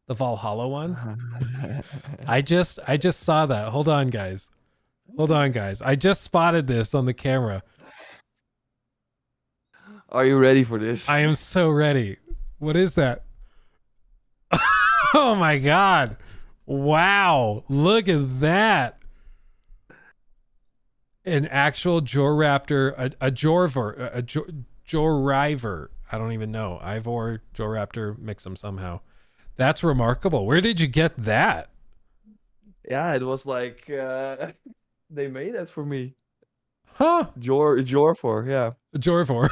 The Valhalla one? I just saw that. Hold on, guys. I just spotted this on the camera. Are you ready for this? I am so ready. What is that? Oh my God. Wow. Look at that. An actual Joraptor, a Joriver. I don't even know. Ivor, Joraptor, mix them somehow. That's remarkable. Where did you get that? Yeah, it was like they made that for me. Huh? Jorfor, yeah. Jorvor.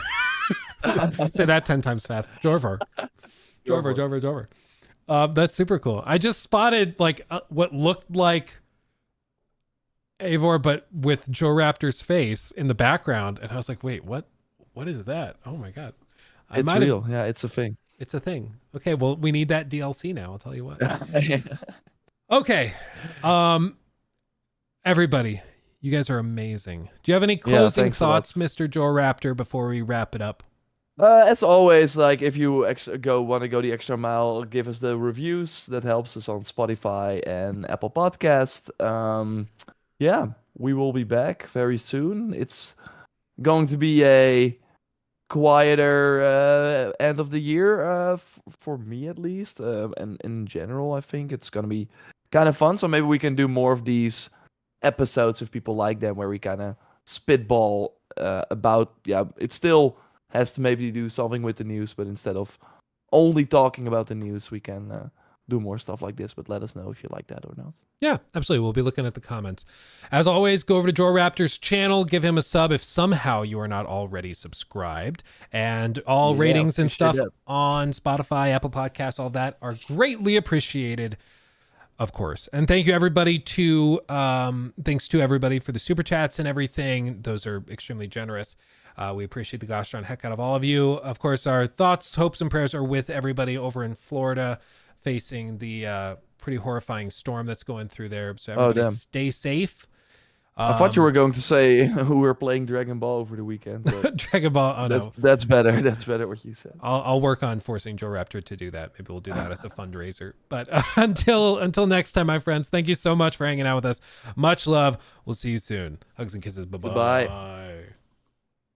Say that 10 times fast. Jorvor. That's super cool. I just spotted like what looked like Eivor, but with Joraptor's face in the background, and I was like, "Wait, what? What is that? Oh my God!" It's real. Yeah, it's a thing. It's a thing. Okay, well, we need that DLC now. I'll tell you what. Okay, everybody, you guys are amazing. Do you have any closing thoughts, Mr. Joraptor, before we wrap it up? As always, like if you want to go the extra mile, give us the reviews. That helps us on Spotify and Apple Podcast. Yeah, we will be back very soon. It's going to be a quieter end of the year for me at least, and in general, I think it's going to be kind of fun. So maybe we can do more of these episodes if people like them, where we kind of spitball about. Yeah, it still has to maybe do something with the news, but instead of only talking about the news, we can do more stuff like this. But let us know if you like that or not. Yeah, absolutely. We'll be looking at the comments. As always, go over to Joraptor's channel, give him a sub if somehow you are not already subscribed. And all ratings and stuff on Spotify, Apple Podcasts, all that are greatly appreciated, of course. And thank you everybody thanks to everybody for the super chats and everything. Those are extremely generous. We appreciate the gosh darn heck out of all of you. Of course, our thoughts, hopes, and prayers are with everybody over in Florida facing the pretty horrifying storm that's going through there. So everybody stay safe. I thought you were going to say who were playing Dragon Ball over the weekend. Dragon Ball. Oh, no. That's better. That's better what you said. I'll work on forcing Joraptor to do that. Maybe we'll do that as a fundraiser. But until next time, my friends, thank you so much for hanging out with us. Much love. We'll see you soon. Hugs and kisses. Bye-bye. Goodbye.